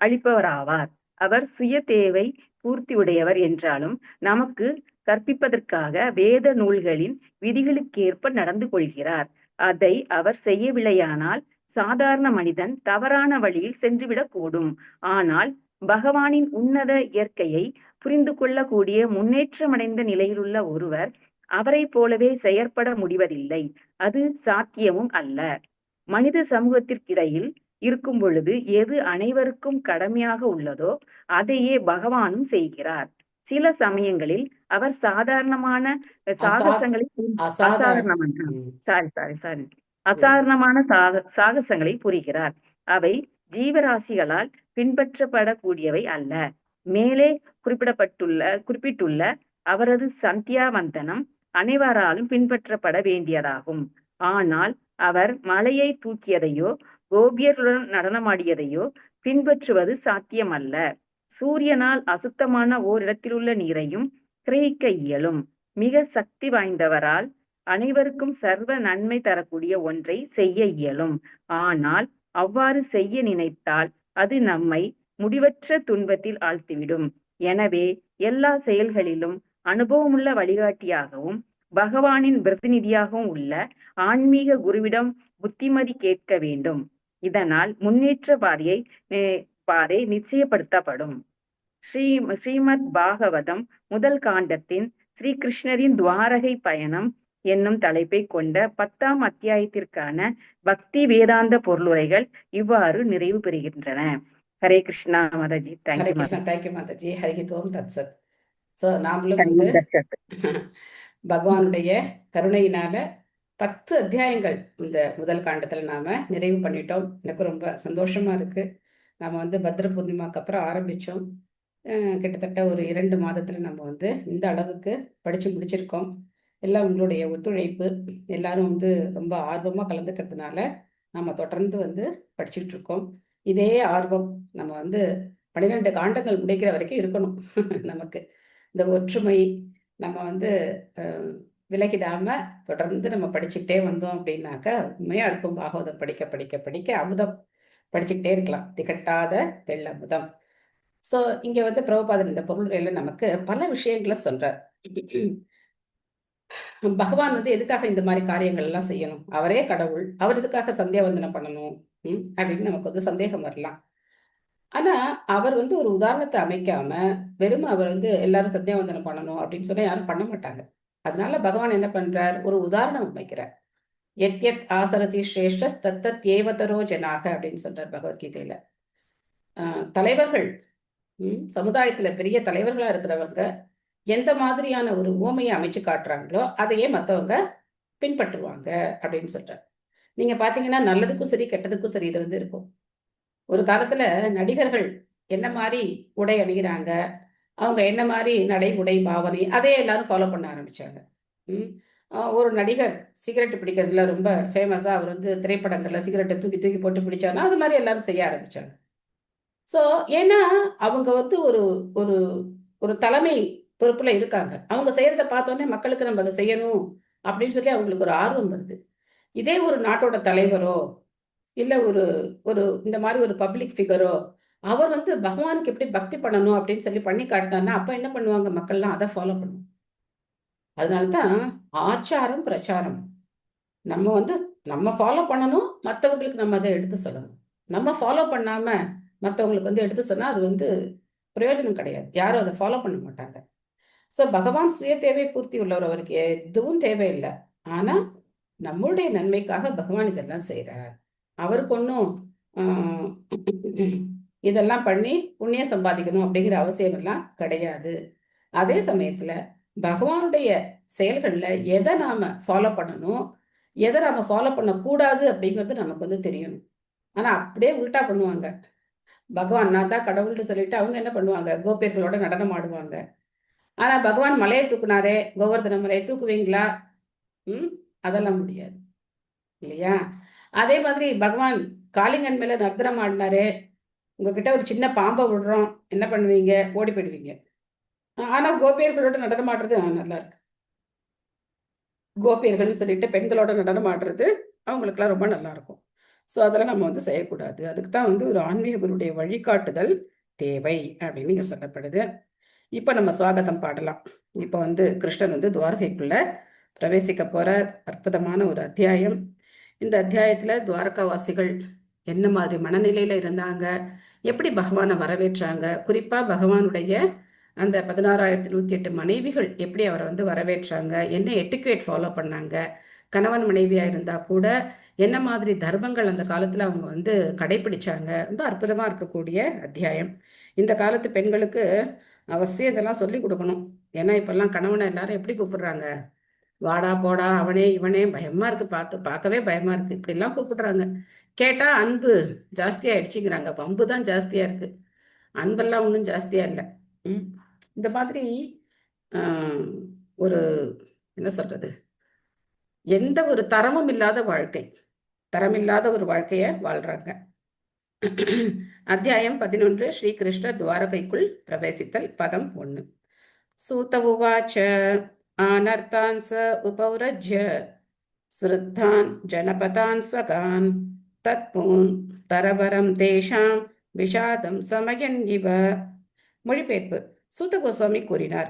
அளிப்பவராவார். அவர் சுய தேவை பூர்த்தி உடையவர் என்றாலும் நமக்கு கற்பிப்பதற்காக வேத நூல்களின் விதிகளுக்கேற்ப நடந்து கொள்கிறார். அதை அவர் செய்யவில்லையானால் சாதாரண மனிதன் தவறான வழியில் சென்றுவிடக் கூடும். ஆனால் பகவானின் உன்னத இயற்கையை புரிந்து கொள்ளக்கூடிய முன்னேற்றமடைந்த நிலையிலுள்ள ஒருவர் அவரை போலவே செயற்பட முடிவதில்லை. அது சாத்தியமும் அல்ல. மனித சமூகத்திற்கிடையில் இருக்கும் பொழுது எது அனைவருக்கும் கடமையாக உள்ளதோ அதையே பகவானும் செய்கிறார். சில சமயங்களில் அவர் சாதாரணமான அசாதாரணமான சாகசங்களை புரிகிறார். அவை ஜீவராசிகளால் பின்பற்றப்படக்கூடியவை அல்ல. மேலே குறிப்பிட்டுள்ள அவரது சந்தியாவந்தனம் அனைவராலும் பின்பற்றப்பட வேண்டியதாகும். ஆனால் அவர் மலையை தூக்கியதையோ கோபியர்களுடன் நடனமாடியதையோ பின்பற்றுவது சாத்தியமல்ல. சூரியனால் அசுத்தமான ஓரிடத்திலுள்ள நீரையும் கிரகிக்க இயலும். மிக சக்தி வாய்ந்தவரால் அனைவருக்கும் சர்வ நன்மை தரக்கூடிய ஒன்றை செய்ய இயலும். ஆனால் அவ்வாறு செய்ய நினைத்தால் அது நம்மை முடிவற்ற துன்பத்தில் ஆழ்த்திவிடும். எனவே எல்லா செயல்களிலும் அனுபவமுள்ள வழிகாட்டியாகவும் பகவானின் பிரதிநிதியாகவும் உள்ள ஆன்மீக குருவிடம் புத்திமதி கேட்க வேண்டும். இதனால் முன்னேற்ற பாதை நிச்சயப்படுத்தப்படும். ஸ்ரீமத் பாகவதம் 1 காண்டத்தின் ஸ்ரீகிருஷ்ணரின் துவாரகை பயணம் என்னும் தலைப்பை கொண்ட 10ஆம் அத்தியாயத்திற்கான பக்தி வேதாந்த பொருளுரைகள் இவ்வாறு நிறைவு பெறுகின்றன. ஹரே கிருஷ்ணா மாதாஜி. தேங்க்யூ மாதாஜி. ஹரி ஓம் தத்சத். சோ நாமளும் வந்து பகவானுடைய கருணையினால 10 அத்தியாயங்கள் இந்த 1 காண்டத்துல நாம நிறைவு பண்ணிட்டோம். எனக்கு ரொம்ப சந்தோஷமா இருக்கு. நாம வந்து பத்ர பூர்ணிமாக்கு அப்புறம் ஆரம்பிச்சோம். கிட்டத்தட்ட ஒரு 2 மாதத்துல நம்ம வந்து இந்த அளவுக்கு படிச்சு முடிச்சிருக்கோம். எல்லாம் உங்களுடைய ஒத்துழைப்பு, எல்லாரும் வந்து ரொம்ப ஆர்வமா கலந்துக்கிறதுனால நம்ம தொடர்ந்து வந்து படிச்சுட்டு இருக்கோம். இதே ஆர்வம் நம்ம வந்து 12 காண்டங்கள் முடிக்கிற வரைக்கும் இருக்கணும். நமக்கு இந்த ஒற்றுமை நம்ம வந்து விலகிடாம தொடர்ந்து நம்ம படிச்சுக்கிட்டே வந்தோம் அப்படின்னாக்கா உண்மையா இருக்கும். பாகவதம் படிக்க படிக்க படிக்க அமுதம் படிச்சுக்கிட்டே இருக்கலாம். திகட்டாத தெள்ளமுதம். சோ இங்க வந்து பிரபுபாதர் இந்த பொருளுரையில நமக்கு பல விஷயங்களை சொல்றார். பகவான் வந்து எதுக்காக இந்த மாதிரி காரியங்கள் எல்லாம் செய்யணும்? அவரே கடவுள், அவர் எதுக்காக சந்தியாவந்தனம் பண்ணணும் அப்படின்னு நமக்கு வந்து சந்தேகம் வரலாம். ஆனா அவர் வந்து ஒரு உதாரணத்தை அமைக்காம வெறும் அவர் வந்து எல்லாரும் சந்தியாவந்தனம் பண்ணணும் அப்படின்னு சொன்னா யாரும் பண்ண மாட்டாங்க. அதனால பகவான் என்ன பண்றார்? ஒரு உதாரணம் அமைக்கிறார். எத் எத் ஆசரதி ஸ்ரேஷ்ட தத்தத் ஏவதரோ ஜனாக அப்படின்னு சொல்றார் பகவத்கீதையில. தலைவர்கள், சமுதாயத்துல பெரிய தலைவர்களா இருக்கிறவங்க எந்த மாதிரியான ஒரு உவமையை அமைச்சு காட்டுறாங்களோ அதையே மற்றவங்க பின்பற்றுவாங்க அப்படின்னு சொல்றார். நீங்க பாத்தீங்கன்னா நல்லதுக்கும் சரி கெட்டதுக்கும் சரி இது வந்து இருக்கும். ஒரு காலத்துல நடிகர்கள் என்ன மாதிரி உடை அணிகிறாங்க, அவங்க என்ன மாதிரி நடை உடை பாவனை, அதே எல்லாரும் ஃபாலோ பண்ண ஆரம்பிச்சாங்க. ஒரு நடிகர் சிகரெட் பிடிக்கிறதுல ரொம்ப ஃபேமஸா, அவர் வந்து திரைப்படங்கள்ல சிகரெட்டை தூக்கி தூக்கி போட்டு பிடிச்சாருன்னா அது மாதிரி எல்லாரும் செய்ய ஆரம்பிச்சாங்க. ஸோ ஏன்னா அவங்க வந்து ஒரு ஒரு ஒரு தலைமை பொறுப்புல இருக்காங்க. அவங்க செய்யறத பார்த்தோன்னே மக்களுக்கு நம்ம அதை செய்யணும் அப்படின்னு சொல்லி அவங்களுக்கு ஒரு ஆர்வம் வருது. இதே ஒரு நாட்டோட தலைவரோ இல்ல ஒரு ஒரு இந்த மாதிரி ஒரு பப்ளிக் ஃபிகரோ அவர் வந்து பகவானுக்கு எப்படி பக்தி பண்ணணும் அப்படின்னு சொல்லி பண்ணி காட்டினார்னா அப்ப என்ன பண்ணுவாங்க, மக்கள்லாம் அதை ஃபாலோ பண்ணும். அதனாலதான் ஆச்சாரம் பிரச்சாரம். நம்ம வந்து நம்ம ஃபாலோ பண்ணணும், மற்றவங்களுக்கு நம்ம அதை எடுத்து சொல்லணும். நம்ம ஃபாலோ பண்ணாம மற்றவங்களுக்கு வந்து எடுத்து சொன்னா அது வந்து பிரயோஜனம் கிடையாது. யாரும் அதை ஃபாலோ பண்ண மாட்டாங்க. ஸோ பகவான் சுய தேவை பூர்த்தி உள்ளவர், அவருக்கு எதுவும் தேவையில்லை. ஆனா நம்மளுடைய நன்மைக்காக பகவான் இதெல்லாம் செய்யறார். அவருக்கு ஒன்றும் இதெல்லாம் பண்ணி புண்ணியம் சம்பாதிக்கணும் அப்படிங்கிற அவசியம் எல்லாம் கிடையாது. அதே சமயத்துல பகவானுடைய செயல்கள்ல எதை நாம ஃபாலோ பண்ணணும், எதை நாம ஃபாலோ பண்ணக்கூடாது அப்படிங்கிறது நமக்கு வந்து தெரியணும். ஆனா அப்படியே உல்டா பண்ணுவாங்க. பகவான் நான் தான் கடவுள்னு சொல்லிட்டு அவங்க என்ன பண்ணுவாங்க, கோபியர்களோட நடனம் ஆடுவாங்க. ஆனா பகவான் மலையை தூக்குனாரே, கோவர்தன மலையை தூக்குவீங்களா? அதெல்லாம் முடியாது இல்லையா? அதே மாதிரி பகவான் காளிங்கன் மேல நர்த்தனம் ஆடினாரே, உங்ககிட்ட ஒரு சின்ன பாம்பை விடுறோம், என்ன பண்ணுவீங்க? ஓடி போயிடுவீங்க. ஆனா கோபியர்களோட நடனம் ஆடுறது நல்லா இருக்கு. கோபியர்கள்னு சொல்லிட்டு பெண்களோட நடனம் ஆடுறது அவங்களுக்குலாம் ரொம்ப நல்லா இருக்கும். ஸோ அதெல்லாம் நம்ம வந்து செய்யக்கூடாது. அதுக்கு தான் வந்து ஒரு ஆன்மீக குருடைய வழிகாட்டுதல் தேவை அப்படின்னு இங்க சொல்லப்படுது. இப்ப நம்ம சுவாகதம் பாடலாம். இப்ப வந்து கிருஷ்ணன் வந்து துவாரகைக்குள்ள பிரவேசிக்க போற அற்புதமான ஒரு அத்தியாயம். இந்த அத்தியாயத்துல துவாரகாவாசிகள் என்ன மாதிரி மனநிலையில இருந்தாங்க, எப்படி பகவானை வரவேற்றாங்க, குறிப்பா பகவானுடைய அந்த 16,108 மனைவிகள் எப்படி அவரை வந்து வரவேற்றாங்க, என்ன எட்டிக்வேட் ஃபாலோ பண்ணாங்க, கணவன் மனைவியா இருந்தா கூட என்ன மாதிரி தர்மங்கள் அந்த காலத்துல அவங்க வந்து கடைபிடிச்சாங்க. ரொம்ப அற்புதமா இருக்கக்கூடிய அத்தியாயம். இந்த காலத்து பெண்களுக்கு அவசியம் இதெல்லாம் சொல்லி கொடுக்கணும். ஏன்னா இப்பெல்லாம் கணவனை எல்லாரும் எப்படி கூப்பிடுறாங்க, வாடா போடா அவனே இவனே, பயமா இருக்கு, பார்க்கவே பயமா இருக்கு, இப்படி எல்லாம் கூப்பிடுறாங்க. கேட்டா அன்பு ஜாஸ்தியா ஆயிடுச்சுங்கிறாங்க. அம்பு தான் ஜாஸ்தியா இருக்கு, அன்பெல்லாம் ஒன்றும் ஜாஸ்தியா இல்லை. இந்த மாதிரி ஒரு என்ன சொல்றது, எந்த ஒரு தரமும் இல்லாத வாழ்க்கை, தரமில்லாத ஒரு வாழ்க்கைய வாழ்றாங்க. அத்தியாயம் 11 ஸ்ரீகிருஷ்ண துவாரகைக்குள் பிரவேசித்தல். பதம் 1. சூத உவாச்ச ஆனர்த்தான் ச உபௌரஜ்ய ஸ்ருத்தான் ஜனபதான் ஸ்வகான் தத்பூன் தரவரம் தேஷாம் விஷாதம் சமயன் இவ. மொழிபெயர்ப்பு. சூத கோஸ்வாமி கூறினார்,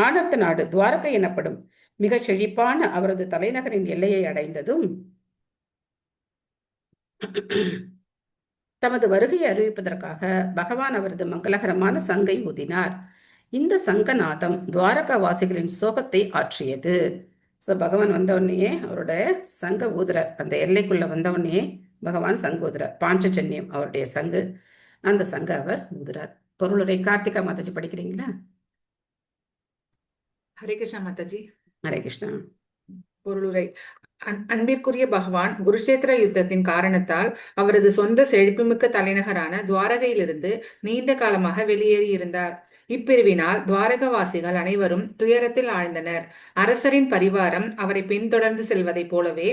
ஆனர்த்த நாடு துவாரகை எனப்படும் மிக செழிப்பான அவரது தலைநகரின் எல்லையை அடைந்ததும் தமது வருகையை அறிவிப்பதற்காக பகவான் அவரது மங்களகரமான சங்கை ஊதினார். இந்த சங்கநாதம் துவாரகா வாசிகளின் சோகத்தை ஆற்றியது. ஸோ பகவான் வந்தவொடனே அவருடைய சங்க ஊதுற, அந்த எல்லைக்குள்ள வந்தவொடனே பகவான் சங்கு ஊதுறார். பாஞ்சஜன்யம் அவருடைய சங்கு, அந்த சங்க அவர் ஊதுறார். பொருளுரை கார்த்திகா மாதாஜி படிக்கிறீங்களா? ஹரே கிருஷ்ணா மாதாஜி. ஹரே கிருஷ்ணா. பொருளுரை. அன்பிற்குரிய பகவான் குருஷேத்திர யுத்தத்தின் காரணத்தால் அவரது சொந்த செழிப்புமிக்க தலைநகரான துவாரகையிலிருந்து நீண்ட காலமாக வெளியேறியிருந்தார். இப்பிரிவினால் துவாரகவாசிகள் அனைவரும் துயரத்தில் ஆழ்ந்தனர். அரசரின் பரிவாரம் அவரை பின்தொடர்ந்து செல்வதைப் போலவே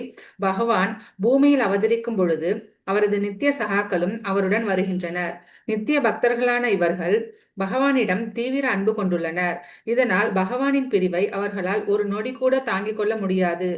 பகவான் பூமியில் அவதரிக்கும் பொழுது அவரது நித்திய சகாக்களும் அவருடன் வருகின்றனர். நித்திய பக்தர்களான இவர்கள் பகவானிடம் தீவிர அன்பு கொண்டுள்ளனர். இதனால் பகவானின் பிரிவை அவர்களால் ஒரு நொடி கூட தாங்கிக் கொள்ள முடியாது.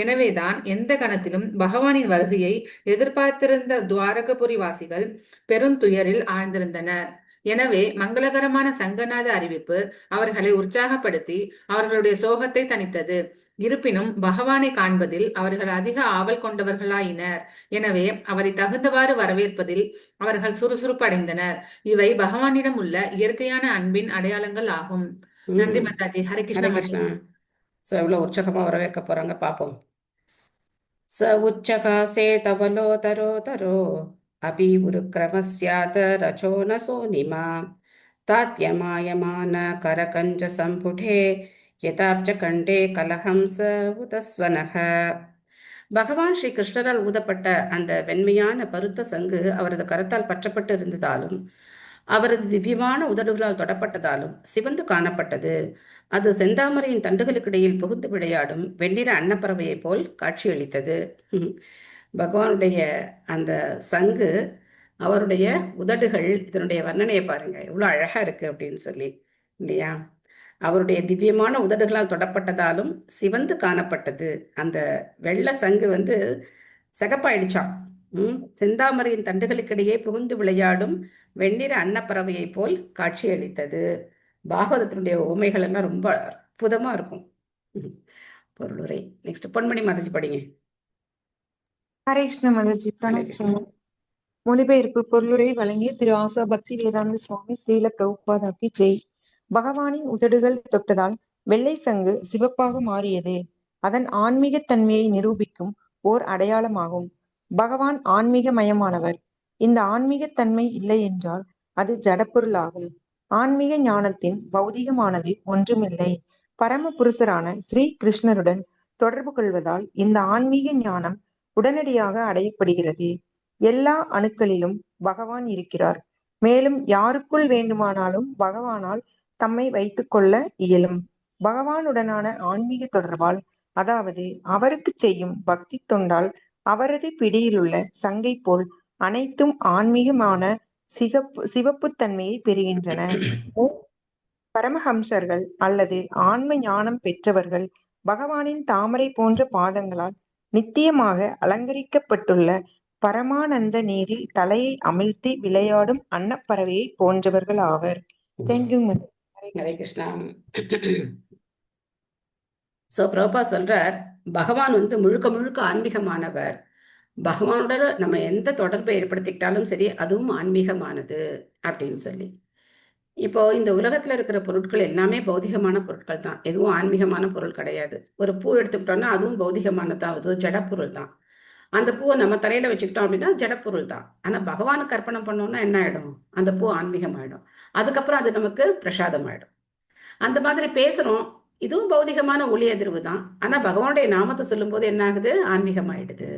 எனவேதான் எந்த கணத்திலும் பகவானின் வருகையை எதிர்பார்த்திருந்த துவாரகபுரி வாசிகள் பெருந்துயரில் ஆழ்ந்திருந்தனர். எனவே மங்களகரமான சங்கநாத அறிவிப்பு அவர்களை உற்சாகப்படுத்தி அவர்களுடைய சோகத்தை தணித்தது. இருப்பினும் பகவானை காண்பதில் அவர்கள் அதிக ஆவல் கொண்டவர்களாயினர். எனவே அவரை தகுந்தவாறு வரவேற்பதில் அவர்கள் சுறுசுறுப்படைந்தனர். இவை பகவானிடம் உள்ள இயற்கையான அன்பின் அடையாளங்கள் ஆகும். நன்றி மாதாஜி. ஹரே கிருஷ்ணா. எவ்வளவு உற்சாகமா வரவேற்க போறாங்க பாப்போம். ச உச்சகாசே தவலோ தரோ தரோ அபி உருக்ரமஸ்யாத ரச்சோ நசோ நிமா தாத்யமாயமான கரகஞ்ச சம்புடே யதாப்ச கண்டே கலஹம்ச உதஸ்வனக. பகவான் ஸ்ரீ கிருஷ்ணரால் ஊதப்பட்ட அந்த வெண்மையான பருத்த சங்கு அவரது கரத்தால் பற்றப்பட்டு இருந்ததாலும் அவரது திவ்யமான உதடுகளால் தொடப்பட்டதாலும் சிவந்து காணப்பட்டது. அது செந்தாமரையின் தண்டுகளுக்கிடையில் புகுந்து விளையாடும் வெண்ணிற அன்னப்பறவையைப் போல் காட்சியளித்தது. பகவானுடைய அந்த சங்கு, அவருடைய உதடுகள், இதனுடைய வர்ணனையை பாருங்க எவ்வளோ அழகா இருக்கு அப்படின்னு சொல்லி, இல்லையா? அவருடைய திவ்யமான உதடுகளால் தொடப்பட்டதாலும் சிவந்து காணப்பட்டது. அந்த வெள்ளை சங்கு வந்து சிகப்பாயிடுச்சான். செந்தாமரையின் தண்டுகளுக்கிடையே புகுந்து விளையாடும் வெண்ணிற அன்னப்பறவையை போல் காட்சியளித்தது. பாகவதத்தினுடைய உமைகள் எல்லாம் ரொம்ப அற்புதமா இருக்கும். பொருளுரை. நெக்ஸ்ட் பொன்மணி மாதாஜி படிங்க. ஹரே கிருஷ்ண மாதாஜி. பிரணாம். மொழிபெயர்ப்பு பொருளுரை வழங்கிய திரு ஆசா பக்தி வேதாந்த சுவாமி ஸ்ரீல பிரபுபாதாக்கு ஜெய். பகவானின் உதடுகள் தொட்டதால் வெள்ளை சங்கு சிவப்பாக மாறியது. அதன் ஆன்மீக தன்மையை நிரூபிக்கும் ஓர் அடையாளமாகும். பகவான் ஆன்மீக மயமானவர். இந்த ஆன்மீக தன்மை இல்லை என்றால் அது ஜடப்பொருளாகும். ஆன்மீக ஞானத்தின் பௌதிகமானது ஒன்றுமில்லை. பரம புருஷரான ஸ்ரீ கிருஷ்ணருடன் தொடர்பு கொள்வதால் இந்த ஆன்மீக ஞானம் உடனடியாக அடையப்படுகிறது. எல்லா அணுக்களிலும் பகவான் இருக்கிறார். மேலும் யாருக்குள் வேண்டுமானாலும் பகவானால் தம்மை வைத்துக் கொள்ள இயலும். பகவானுடனான ஆன்மீக தொடர்பால், அதாவது அவருக்கு செய்யும் பக்தி தொண்டால் அவரது பிடியிலுள்ள சங்கை போல் அனைத்தும் ஆன்மீகமான சிவப்பு தன்மையை பெறுகின்றன. பரமஹம்சர்கள் அல்லது ஆன்ம ஞானம் பெற்றவர்கள் பகவானின் தாமரை போன்ற பாதங்களால் நித்தியமாக அலங்கரிக்கப்பட்டுள்ள பரமானந்த நீரில் தலையை அமிழ்த்தி விளையாடும் அன்னப்பறவையை போன்றவர்கள் ஆவர். தேங்க்யூ. ஹரே கிருஷ்ணா. சோ பிரபா சொல்றார், பகவான் வந்து முழுக்க முழுக்க ஆன்மீகமானவர். பகவானோட நம்ம எந்த தொடர்பை ஏற்படுத்திக்கிட்டாலும் சரி, அதுவும் ஆன்மீகமானது அப்படின்னு சொல்லி. இப்போ இந்த உலகத்துல இருக்கிற பொருட்கள் எல்லாமே பௌதிகமான பொருட்கள் தான், எதுவும் ஆன்மீகமான பொருள் கிடையாது. ஒரு பூ எடுத்துக்கிட்டோம்னா அதுவும் பௌதிகமானதான், அதுவும் ஜடப்பொருள் தான். அந்த பூவை நம்ம தலையில வச்சுக்கிட்டோம் அப்படின்னா ஜடப்பொருள் தான். ஆனா பகவானுக்கு அர்ப்பணம் பண்ணோம்னா என்ன ஆயிடும்? அந்த பூ ஆன்மீகம் ஆயிடும். அதுக்கப்புறம் அது நமக்கு பிரசாதம் ஆயிடும். அந்த மாதிரி பேசுறோம், இதுவும் பௌதிகமான ஒளி அதிர்வு தான். ஆனா பகவானுடைய நாமத்தை சொல்லும் போது என்ன ஆகுது? ஆன்மீகம் ஆயிடுது.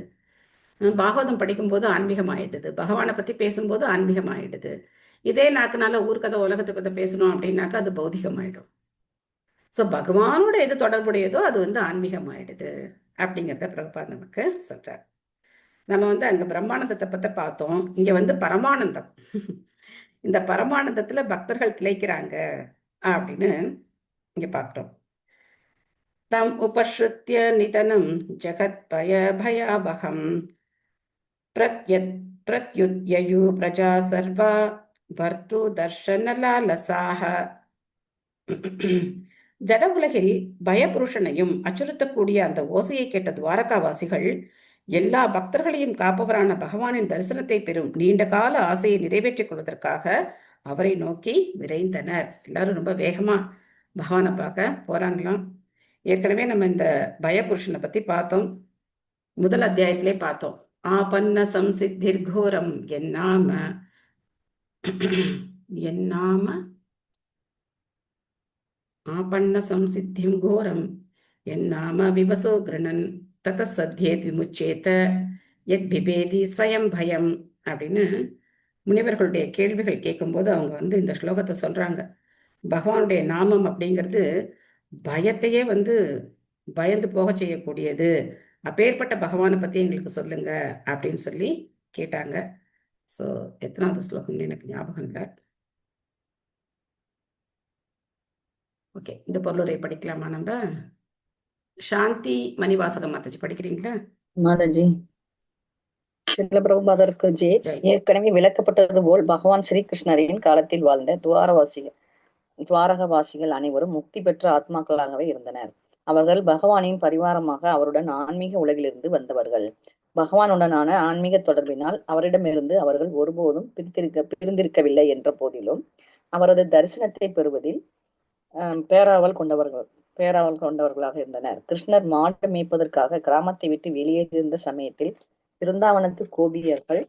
பாகவதம் படிக்கும்போது ஆன்மீகம் ஆயிடுது. பகவானை பத்தி பேசும்போது ஆன்மீகம் ஆயிடுது. இதே நாக்குனால ஊர்க்கதை உலகத்தை பத்தி பேசணும் அப்படின்னாக்கா அது பௌதிகம் ஆயிடும். ஸோ பகவானோட எது தொடர்புடையதோ அது வந்து ஆன்மீகம் ஆயிடுது அப்படிங்கிறத பிரபுபாத் நமக்கு சொல்றார். நம்ம வந்து அங்க பிரம்மானந்தத்தை பத்தி பார்த்தோம், இங்க வந்து பரமானந்தம். இந்த பரமானந்தத்துல பக்தர்கள் திளைக்கிறாங்க அப்படின்னு இங்க பார்க்கிறோம். தம் உபஸ்ருத்ய நிதனம் ஜகத் பயாவகம் பிரத்யுத்யயு பிரஜா சர்வா பர்து தர்ஷன லாலசாக. ஜட உலகில் பயபுருஷனையும் அச்சுறுத்தக்கூடிய அந்த ஓசையை கேட்ட துவாரகாவாசிகள் எல்லா பக்தர்களையும் காப்பவரான பகவானின் தரிசனத்தை பெறும் நீண்ட கால ஆசையை நிறைவேற்றிக் கொள்வதற்காக அவரை நோக்கி விரைந்தனர். எல்லாரும் ரொம்ப வேகமா பகவானை பார்க்க போறாங்களாம். ஏற்கனவே நம்ம இந்த பயபுருஷனை பத்தி பார்த்தோம், முதல் அத்தியாயத்திலே பார்த்தோம். ஆபன்ன சம்சித்திர்கோரம் என்னாம ஆபன்ன சம்சித்திம் கோரம் என்னாம விவசோ கிருணன் தத சத்யேத் விமுச்சேத எத் பிபேதி ஸ்வயம் பயம் அப்படின்னு முனிவர்களுடைய கேள்விகள் கேட்கும்போது அவங்க வந்து இந்த ஸ்லோகத்தை சொல்றாங்க. பகவானுடைய நாமம் அப்படிங்கிறது பயத்தையே வந்து பயந்து போக செய்யக்கூடியது. அப்பேற்பட்ட பகவானை பத்தி எங்களுக்கு சொல்லுங்க அப்படின்னு சொல்லி கேட்டாங்க. ஸோ எத்தனாவது ஸ்லோகம்னு எனக்கு ஞாபகம் இல்லை. ஓகே, இந்த பொருளுரை படிக்கலாமா? நம்ம சாந்தி மணிவாசகம் மாதாஜி படிக்கிறீங்களா? மாதாஜி. ஸ்ரீல பிரபுபாதருக்கு ஜெய். ஏற்கனவே விளக்கப்பட்டது போல் பகவான் ஸ்ரீகிருஷ்ணரின் காலத்தில் வாழ்ந்த துவாரகவாசிகள் அனைவரும் முக்தி பெற்ற ஆத்மாக்களாகவே இருந்தனர். அவர்கள் பகவானின் பரிவாரமாக அவருடன் ஆன்மீக உலகிலிருந்து வந்தவர்கள். பகவானுடனான ஆன்மீக தொடர்பினால் அவரிடமிருந்து அவர்கள் ஒருபோதும் பிரிந்திருக்கவில்லை என்ற போதிலும் அவரது தரிசனத்தை பெறுவதில் பேராவல் கொண்டவர்களாக இருந்தனர். கிருஷ்ணர் மாடு மேய்ப்பதற்காக கிராமத்தை விட்டு வெளியேறியிருந்த சமயத்தில் பிருந்தாவனத்து கோபியர்கள்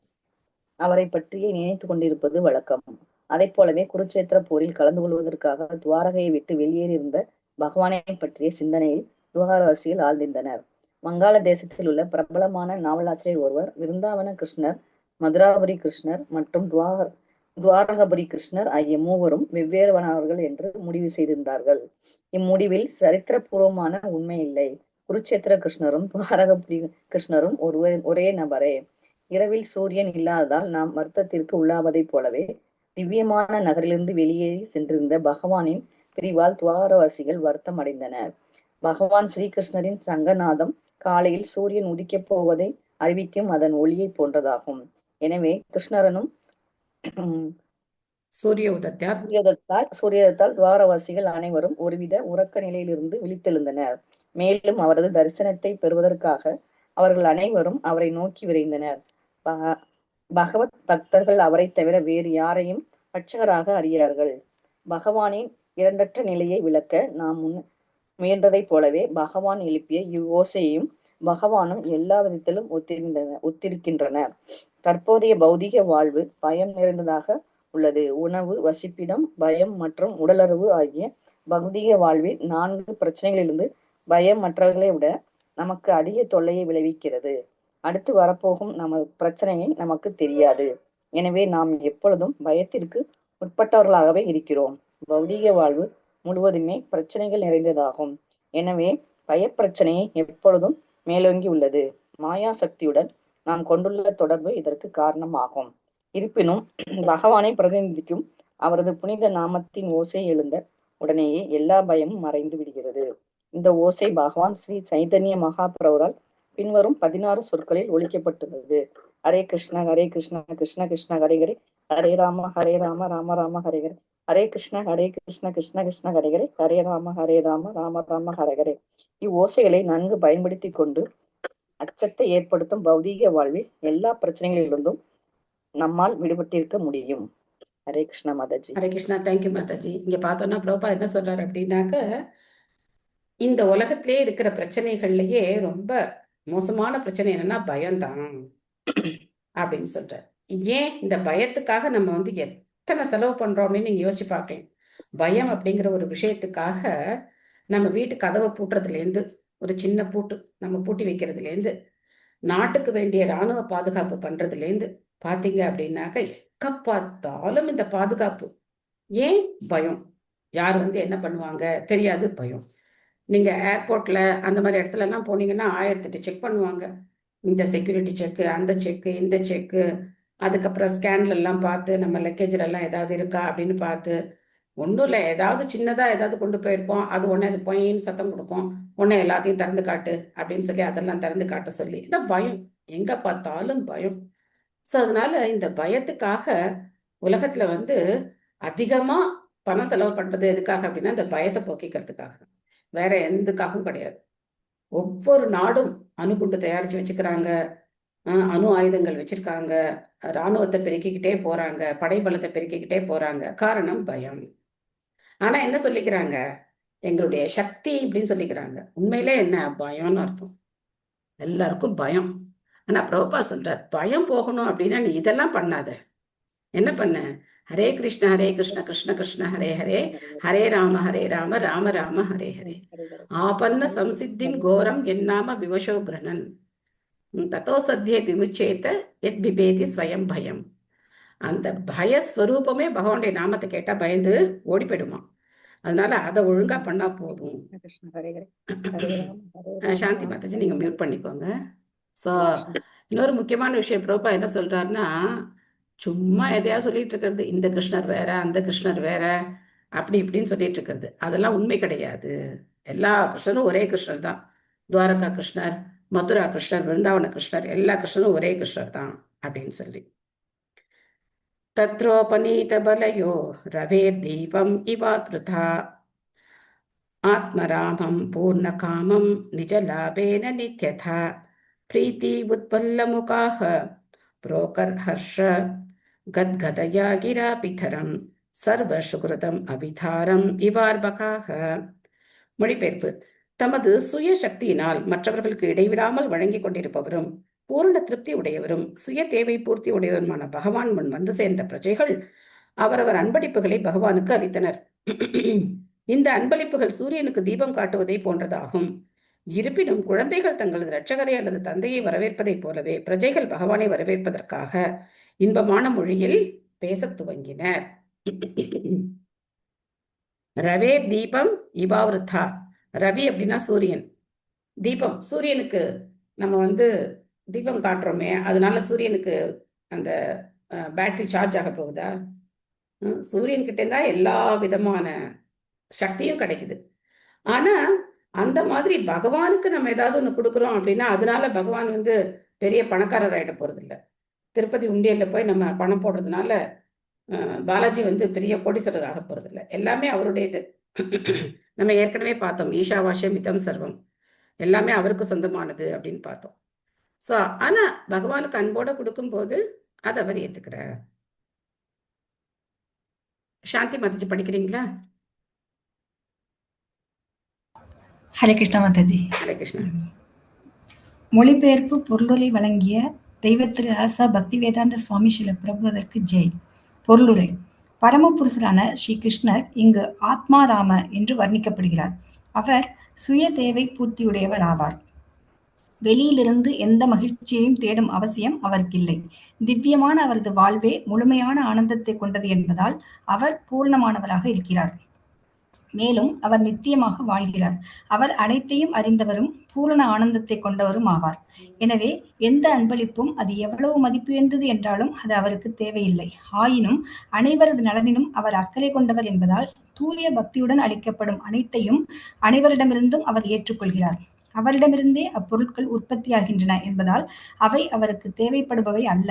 அவரை பற்றியே நினைத்து கொண்டிருப்பது வழக்கம். அதை போலவே குருச்சேத்திர போரில் கலந்து கொள்வதற்காக துவாரகையை விட்டு வெளியேறியிருந்த பகவானை பற்றிய சிந்தனையில் துவாரவாசிகள் ஆழ்ந்திருந்தனர். வங்காள தேசத்தில் உள்ள பிரபலமான நாவலாசிரியர் ஒருவர் விருந்தாவன கிருஷ்ணர், மதுராபுரி கிருஷ்ணர் மற்றும் துவாரகபுரி கிருஷ்ணர் ஆகிய மூவரும் வெவ்வேறுவனவர்கள் என்று முடிவு செய்திருந்தார்கள். இம்முடிவில் சரித்திரபூர்வமான உண்மை இல்லை. குருட்சேத்திர கிருஷ்ணரும் துவாரகபுரி கிருஷ்ணரும் ஒரே நபரே. இரவில் சூரியன் இல்லாததால் நாம் வருத்தத்திற்கு உள்ளாவதைப் போலவே திவ்யமான நகரிலிருந்து வெளியேறி சென்றிருந்த பகவானின் பிரிவால் துவாரவாசிகள் வருத்தம் அடைந்தனர். பகவான் ஸ்ரீகிருஷ்ணரின் சங்கநாதம் காலையில் சூரியன் உதிக்கப் போவதை அறிவிக்கும் அதன் ஒளியை போன்றதாகும். எனவே கிருஷ்ணரனும் சூரியதத்தால் துவாரவாசிகள் அனைவரும் ஒருவித உறக்க நிலையிலிருந்து விழித்தெழுந்தனர். மேலும் அவரது தரிசனத்தை பெறுவதற்காக அவர்கள் அனைவரும் அவரை நோக்கி விரைந்தனர். பகவத் பக்தர்கள் அவரை தவிர வேறு யாரையும் ரட்சகராக அறியார்கள். பகவானின் இரண்டற்ற நிலையை விளக்க நாம் முயன்றதைப் போலவே பகவான் எழுப்பிய இவ்வோசையையும் பகவானும் எல்லா விதத்திலும் ஒத்திருக்கின்றனர். தற்போதைய பௌதிக வாழ்வு பயம் நிறைந்ததாக உள்ளது. உணவு, வசிப்பிடம், பயம் மற்றும் உடலுறவு ஆகிய பௌதிக வாழ்வில் 4 பிரச்சனைகளிலிருந்து பயம் மற்றவர்களை விட நமக்கு அதிக தொல்லையை விளைவிக்கிறது. அடுத்து வரப்போகும் பிரச்சனையை நமக்கு தெரியாது. எனவே நாம் எப்பொழுதும் பயத்திற்கு உட்பட்டவர்களாகவே இருக்கிறோம். பௌதிக வாழ்வு முழுவதுமே பிரச்சனைகள் நிறைந்ததாகும். எனவே பயப்பிரச்சனையை எப்பொழுதும் மேலோங்கி உள்ளது. மாயா சக்தியுடன் நாம் கொண்டுள்ள தொடர்பு இதற்கு காரணமாகும். இருப்பினும் பகவானை பிரதிநிதிக்கும் அவரது புனித நாமத்தின் ஓசை எழுந்த உடனேயே எல்லா பயமும் மறைந்து விடுகிறது. இந்த ஓசை பகவான் ஸ்ரீ சைதன்ய மகாபிரபுவால் பின்வரும் 16 சொற்களில் ஒலிக்கப்பட்டுள்ளது. ஹரே கிருஷ்ண ஹரே கிருஷ்ண கிருஷ்ண கிருஷ்ண ஹரே ஹரே, ஹரே ராம ராம ராம ஹரே ஹரே, ஹரே கிருஷ்ண கிருஷ்ண கிருஷ்ண ஹரே ஹரே, ஹரே ராம ராம ராம ஹரே ஹரே. இவ்வோசைகளை நன்கு பயன்படுத்தி கொண்டு அச்சத்தை ஏற்படுத்தும் பௌதீக வாழ்வில் எல்லா பிரச்சனைகளிலிருந்தும் நம்மால் விடுபட்டிருக்க முடியும். ஹரே கிருஷ்ணா மாதாஜி. ஹரே கிருஷ்ணா. தேங்க்யூ மாதாஜி. இங்க பார்த்தோம்னா பிரபுபாத் என்ன சொல்றாரு அப்படின்னாக்க, இந்த உலகத்திலே இருக்கிற பிரச்சனைகள்லயே ரொம்ப மோசமான பிரச்சனை என்னன்னா பயம்தான் அப்படின்னு சொல்றாரு. ஏன் இந்த பயத்துக்காக நம்ம எத்தனை செலவு பண்றோம் அப்படின்னு நீங்க யோசிச்சு பார்க்கலாம். பயம் அப்படிங்கிற ஒரு விஷயத்துக்காக நம்ம வீட்டு கதவை பூட்டுறதுலேருந்து, ஒரு சின்ன பூட்டு நம்ம பூட்டி வைக்கிறதுலேருந்து, நாட்டுக்கு வேண்டிய இராணுவ பாதுகாப்பு பண்றதுலேருந்து பாத்தீங்க அப்படின்னாக்க எக்க பார்த்தாலும் இந்த பாதுகாப்பு. ஏன்? பயம். யார் என்ன பண்ணுவாங்க தெரியாது, பயம். நீங்க ஏர்போர்ட்ல அந்த மாதிரி இடத்துல எல்லாம் போனீங்கன்னா 1008 செக் பண்ணுவாங்க. இந்த செக்யூரிட்டி செக்கு, அந்த செக்கு, இந்த செக்கு, அதுக்கப்புறம் ஸ்கேன்ல எல்லாம் பார்த்து நம்ம லக்கேஜ்ல எல்லாம் ஏதாவது இருக்கா அப்படின்னு பார்த்து, ஒன்றும் இல்லை, ஏதாவது சின்னதா ஏதாவது கொண்டு போயிருப்போம், அது உடனே அது பொயின்னு சத்தம் கொடுக்கும், உடனே எல்லாத்தையும் திறந்து காட்டு அப்படின்னு சொல்லி அதெல்லாம் திறந்து காட்ட சொல்லி, இந்த பயம், எங்க பார்த்தாலும் பயம். ஸோ அதனால இந்த பயத்துக்காக உலகத்துல அதிகமா பணம் செலவு பண்றது எதுக்காக அப்படின்னா இந்த பயத்தை போக்கிக்கிறதுக்காக, வேற எதுக்காகவும் கிடையாது. ஒவ்வொரு நாடும் அணுகுண்டு தயாரிச்சு வச்சுக்கிறாங்க, அணு ஆயுதங்கள் வச்சிருக்காங்க, இராணுவத்தை பெருக்கிக்கிட்டே போறாங்க, படைபலத்தை பெருக்கிக்கிட்டே போறாங்க. காரணம் பயம். ஆனா என்ன சொல்லிக்கிறாங்க? எங்களுடைய சக்தி இப்படின்னு சொல்லிக்கிறாங்க. உண்மையிலே என்ன? பயம்னு அர்த்தம். எல்லாருக்கும் பயம். ஆனா பிரபுபாத் சொல்றார், பயம் போகணும் அப்படின்னா நீ இதெல்லாம் பண்ணாத. என்ன பண்ண? ஹரே கிருஷ்ண கிருஷ்ண கிருஷ்ண ஹரே ஹரே, ஹரே ராம ராம ராம ஹரே ஹரே, ஆபன்ன சம்சித்திம் கோரம் என்னாம விவசோ கிரணன் தத்தோ சத்தியே திமுச்சேத்த எத் பிபேதி ஸ்வயம் பயம். அந்த பயஸ்வரூபமே பகவானுடைய நாமத்தை கேட்டா பயந்து ஓடி போயிடுமா. அதனால அதை ஒழுங்கா பண்ணா போதும். சாந்தி மாதாஜி நீங்க மியூட் பண்ணிக்கோங்க. ஸோ இன்னொரு முக்கியமான விஷயம் பிரபுபாத் என்ன சொல்றாருன்னா, சும்மா எதையா சொல்லிட்டு இருக்கிறது, இந்த கிருஷ்ணர் வேற, அந்த கிருஷ்ணர் வேற, அப்படி இப்படின்னு சொல்லிட்டு இருக்கிறது, அதெல்லாம் உண்மை கிடையாது. எல்லா கிருஷ்ணரும் ஒரே கிருஷ்ணர் தான். துவாரகா கிருஷ்ணர், மதுரா கிருஷ்ணர், விருந்தாவன கிருஷ்ணர், எல்லா கிருஷ்ணரும் ஒரே கிருஷ்ணர் தான் அப்படின்னு சொல்லி. தத்ரோபநீத பலயோ ரவேர் தீபம் இவாத்ருதா ஆத்மராமம் பூர்ண காமம் நிஜலாபேன நித்யதா பிரீத்தி உத்பல்லமுகாஹ புரோகர் ஹர்ஷ கத்கதயா கிரா பிதரம் சர்வ சுகிருதம் அபிதாரம் இவார்பகாக. மொழிபெயர்ப்பு: தமது சுய சக்தியினால் மற்றவர்களுக்கு இடைவிடாமல் வழங்கி கொண்டிருப்பவரும் பூர்ண திருப்தி உடையவரும் சுய தேவை பூர்த்தி உடையவருமான பகவான் முன் வந்து சேர்ந்த பிரஜைகள் அவரவர் அன்பளிப்புகளை பகவானுக்கு அளித்தனர். இந்த அன்பளிப்புகள் சூரியனுக்கு தீபம் காட்டுவதை போன்றதாகும். இருப்பினும் குழந்தைகள் தங்களது இரட்சகரை அல்லது தந்தையை வரவேற்பதைப் போலவே பிரஜைகள் பகவானை வரவேற்பதற்காக இன்பமான மொழியில் பேசத் துவங்கினர். ரவே தீபம் இவாவிருத்தா. ரவி அப்படின்னா சூரியன். தீபம் சூரியனுக்கு நம்ம தீபம் காட்டுறோமே, அதனால சூரியனுக்கு அந்த பேட்டரி சார்ஜ் ஆக போகுதா? சூரியன்கிட்ட இருந்தா எல்லா விதமான சக்தியும் கிடைக்குது. ஆனா அந்த மாதிரி பகவானுக்கு நம்ம ஏதாவது ஒண்ணு கொடுக்குறோம் அப்படின்னா அதனால பகவான் பெரிய பணக்காரர் ஆயிட போறது இல்லை. திருப்பதி உண்டியல்ல போய் நம்ம பணம் போடுறதுனால பாலாஜி பெரிய கோடீஸ்வரர் ஆக போறது இல்லை. எல்லாமே அவருடையது. நம்ம ஏற்கனவே பார்த்தோம், ஈஷாவாஸ்யம் இதம் சர்வம், எல்லாமே அவருக்கு சொந்தமானது அப்படின்னு பார்த்தோம். ஸோ ஆனா பகவானுக்கு அன்போட கொடுக்கும்போது அதை அவர் ஏத்துக்கிறார். சாந்தி மாதாஜி படிக்கிறீங்களா? ஹரே கிருஷ்ணா மாதாஜி. ஹரே கிருஷ்ணா. மொழிபெயர்ப்பு பொருளுரை வழங்கிய தெய்வத்திரு ஆசா பக்தி வேதாந்த சுவாமி ஸ்ரீல பிரபுதற்கு ஜெய். பொருளுரை. பரமபுருஷரான ஸ்ரீ கிருஷ்ணர் இங்கு ஆத்மாராம என்று வர்ணிக்கப்படுகிறார். அவர் சுய தேவை பூர்த்தியுடையவர் ஆவார். வெளியிலிருந்து எந்த மகிழ்ச்சியையும் தேடும் அவசியம் அவருக்கில்லை. திவ்யமான அவரது வாழ்வே முழுமையான ஆனந்தத்தை கொண்டது என்பதால் அவர் பூர்ணமானவராக இருக்கிறார். மேலும் அவர் நித்தியமாக வாழ்கிறார். அவர் அனைத்தையும் அறிந்தவரும் பூரண ஆனந்தத்தை கொண்டவரும் ஆவார். எனவே எந்த அன்பளிப்பும் அது எவ்வளவு மதிப்புயர்ந்தது என்றாலும் அது அவருக்கு தேவையில்லை. ஆயினும் அனைவரது நலனிலும் அவர் அக்கறை கொண்டவர் என்பதால் தூய பக்தியுடன் அளிக்கப்படும் அனைத்தையும் அனைவரிடமிருந்தும் அவர் ஏற்றுக்கொள்கிறார். அவரிடமிருந்தே அப்பொருட்கள் உற்பத்தியாகின்றன என்பதால் அவை அவருக்கு தேவைப்படுபவை அல்ல.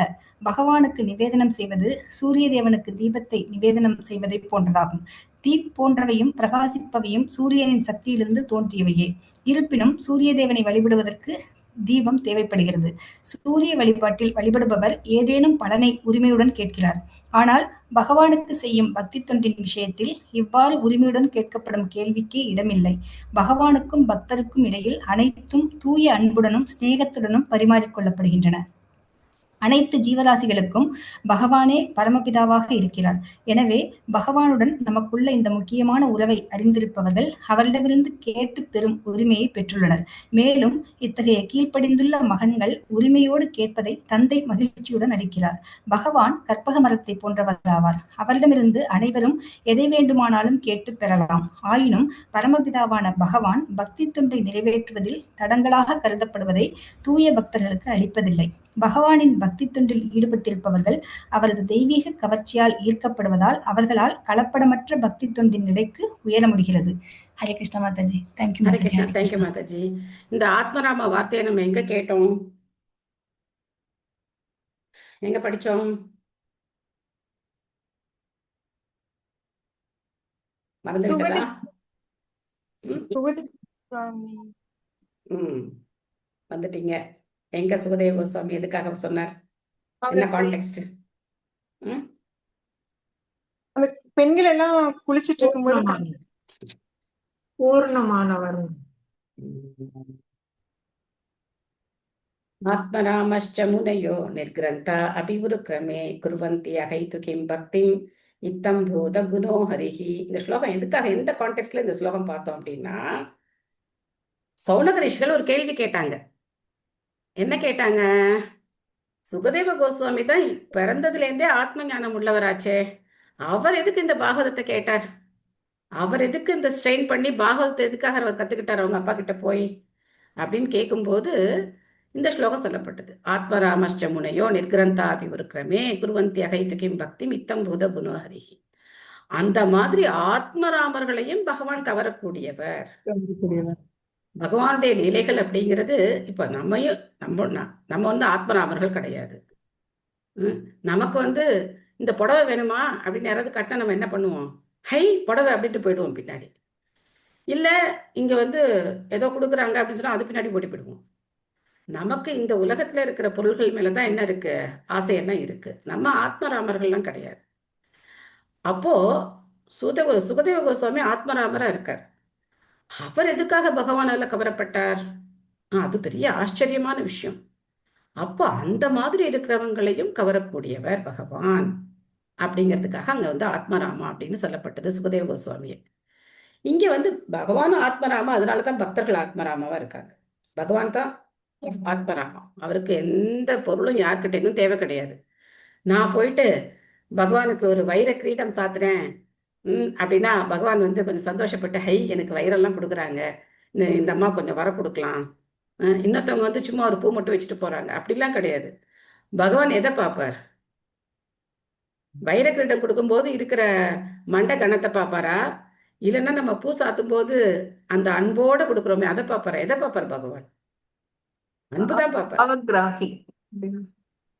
பகவானுக்கு நிவேதனம் செய்வது சூரிய தேவனுக்கு தீபத்தை நிவேதனம் செய்வதை போன்றதாகும். தீப் போன்றவையும் பிரகாசிப்பவையும் சூரியனின் சக்தியிலிருந்து தோன்றியவையே. இருப்பினும் சூரிய தேவனை வழிபடுவதற்கு தீபம் தேவைப்படுகிறது. சூரிய வழிபாட்டில் வழிபடுபவர் ஏதேனும் பலனை உரிமையுடன் கேட்கிறார். ஆனால் பகவானுக்கு செய்யும் பக்தி தொண்டின் விஷயத்தில் இவ்வாறு உரிமையுடன் கேட்கப்படும் கேள்விக்கே இடமில்லை. பகவானுக்கும் பக்தருக்கும் இடையில் அனைத்தும் தூய அன்புடனும் சிநேகத்துடனும் பரிமாறிக்கொள்ளப்படுகின்றன. அனைத்து ஜீவராசிகளுக்கும் பகவானே பரமபிதாவாக இருக்கிறார். எனவே பகவானுடன் நமக்குள்ள இந்த முக்கியமான உறவை அறிந்திருப்பவர்கள் அவரிடமிருந்து கேட்டு பெறும் உரிமையை பெற்றுள்ளனர். மேலும் இத்தகைய கீழ்ப்படிந்துள்ள மகன்கள் உரிமையோடு கேட்பதை தந்தை மகிழ்ச்சியுடன் அளிக்கிறார். பகவான் கற்பக மரத்தை போன்றவராவார். அவரிடமிருந்து அனைவரும் எதை வேண்டுமானாலும் கேட்டு பெறலாம். ஆயினும் பரமபிதாவான பகவான் பக்தி தொண்டை நிறைவேற்றுவதில் தடங்களாக கருதப்படுவதை தூய பக்தர்களுக்கு அளிப்பதில்லை. பகவானின் பக்தி தொண்டில் ஈடுபட்டிருப்பவர்கள் அவரது தெய்வீக கவர்ச்சியால் ஈர்க்கப்படுவதால் அவர்களால் கலப்படமற்ற பக்தி தொண்டின் நிலைக்கு உயர முடிகிறது. ஹரே கிருஷ்ணா மாதாஜி. தேங்க்யூ மாதாஜி. தேங்க்யூ மாதாஜி. இந்த ஆத்மராம வார்த்தையை நம்ம எங்க கேட்டோம், எங்க படிச்சோம்? மறந்துவிட்டதா? வந்துட்டீங்க. எங்க சுகதேவ கோஸ்வாமி எதுக்காக சொன்னார்? என்ன கான்டெக்ஸ்ட்? அந்த பெண்கள் எல்லாம் குளிச்சிட்டு இருக்கும்போது பூர்ணமானவர். ஆத்மராமஸ்ச முனையோ நிர்கிரந்தா அபிவுருக்ரமே குர்வந்தி அகைது கிம் பக்திம் இத்தம் பூத குணோ ஹரிஹி. இந்த ஸ்லோகம் எதுக்காக, எந்த கான்டெக்ட்ல இந்த ஸ்லோகம் பார்த்தோம் அப்படின்னா, சௌனக ரிஷிகள் ஒரு கேள்வி கேட்டாங்க. என்ன கேட்டாங்க? சுகதேவ கோஸ்வாமி தான் பிறந்ததுல இருந்தே ஆத்ம ஞானம் உள்ளவராச்சே, அவர் எதுக்கு இந்த பாகவதத்தை கேட்டார்? அவர் எதுக்கு இந்த ஸ்ட்ரெயின் பண்ணி பாகவதத்தை எதுக்காக அவர் கத்துக்கிட்டார் அவங்க அப்பா கிட்ட போய் அப்படின்னு கேட்கும்போது இந்த ஸ்லோகம் சொல்லப்பட்டது. ஆத்மராமஸ்ச முனையோ நிர்கிரந்தா அபிவிருக்ரமே குர்வந்தி அகைது கிம் பக்தி மித்தம் பூத குணோஹரிஹி. அந்த மாதிரி ஆத்மராமர்களையும் பகவான் கவரக்கூடியவர். பகவானுடைய லீலைகள் அப்படிங்கிறது, இப்ப நம்ம ஆத்மராமர்கள் கிடையாது. நமக்கு இந்த புடவை வேணுமா அப்படின்னு யாராவது கட்ட நம்ம என்ன பண்ணுவோம்? ஹை புடவை அப்படின்ட்டு போயிடுவோம் பின்னாடி. இல்ல இங்க ஏதோ கொடுக்குறாங்க அப்படின்னு சொன்னா அது பின்னாடி ஓடி போயிடுவோம். நமக்கு இந்த உலகத்துல இருக்கிற பொருள்கள் மேலதான் என்ன இருக்கு, ஆசையெல்லாம் இருக்கு. நம்ம ஆத்மராமர்கள்லாம் கிடையாது. அப்போ சுகதேவ கோஸ்வாமி ஆத்மராமரா இருக்கார். அவர் எதுக்காக பகவானால கவரப்பட்டார்? அது பெரிய ஆச்சரியமான விஷயம். அப்போ அந்த மாதிரி இருக்கிறவங்களையும் கவரக்கூடியவர் பகவான் அப்படிங்கிறதுக்காக அங்க ஆத்மராமா அப்படின்னு சொல்லப்பட்டது சுகதேவ கோஸ்வாமியை. இங்க பகவானும் ஆத்மராமா, அதனாலதான் பக்தர்கள் ஆத்மராமாவா இருக்காங்க. பகவான் தான் ஆத்மராமா. அவருக்கு எந்த பொருளும் யார்கிட்ட இருந்தும் தேவை கிடையாது. நான் போயிட்டு பகவானுக்கு ஒரு வைர கிரீடம் சாத்துறேன் அப்படின்னா பகவான் வந்து கொஞ்சம் சந்தோஷப்பட்டு, ஹை எனக்கு வைரெல்லாம் கொடுக்குறாங்க, இந்த அம்மா கொஞ்சம் வர கொடுக்கலாம். இன்னொருத்தவங்க வந்து சும்மா ஒரு பூ மட்டும் வச்சுட்டு போறாங்க, அப்படிலாம் கிடையாது. பகவான் எதை பார்ப்பார்? வைர கிரீடம் கொடுக்கும்போது இருக்கிற மண்ட கணத்தை பார்ப்பாரா, இல்லைன்னா நம்ம பூ சாத்தும் போது அந்த அன்போட கொடுக்குறோமே அதை பார்ப்பாரா? எதை பார்ப்பார் பகவான்? அன்புதான் பார்ப்பார். அவகிராகி.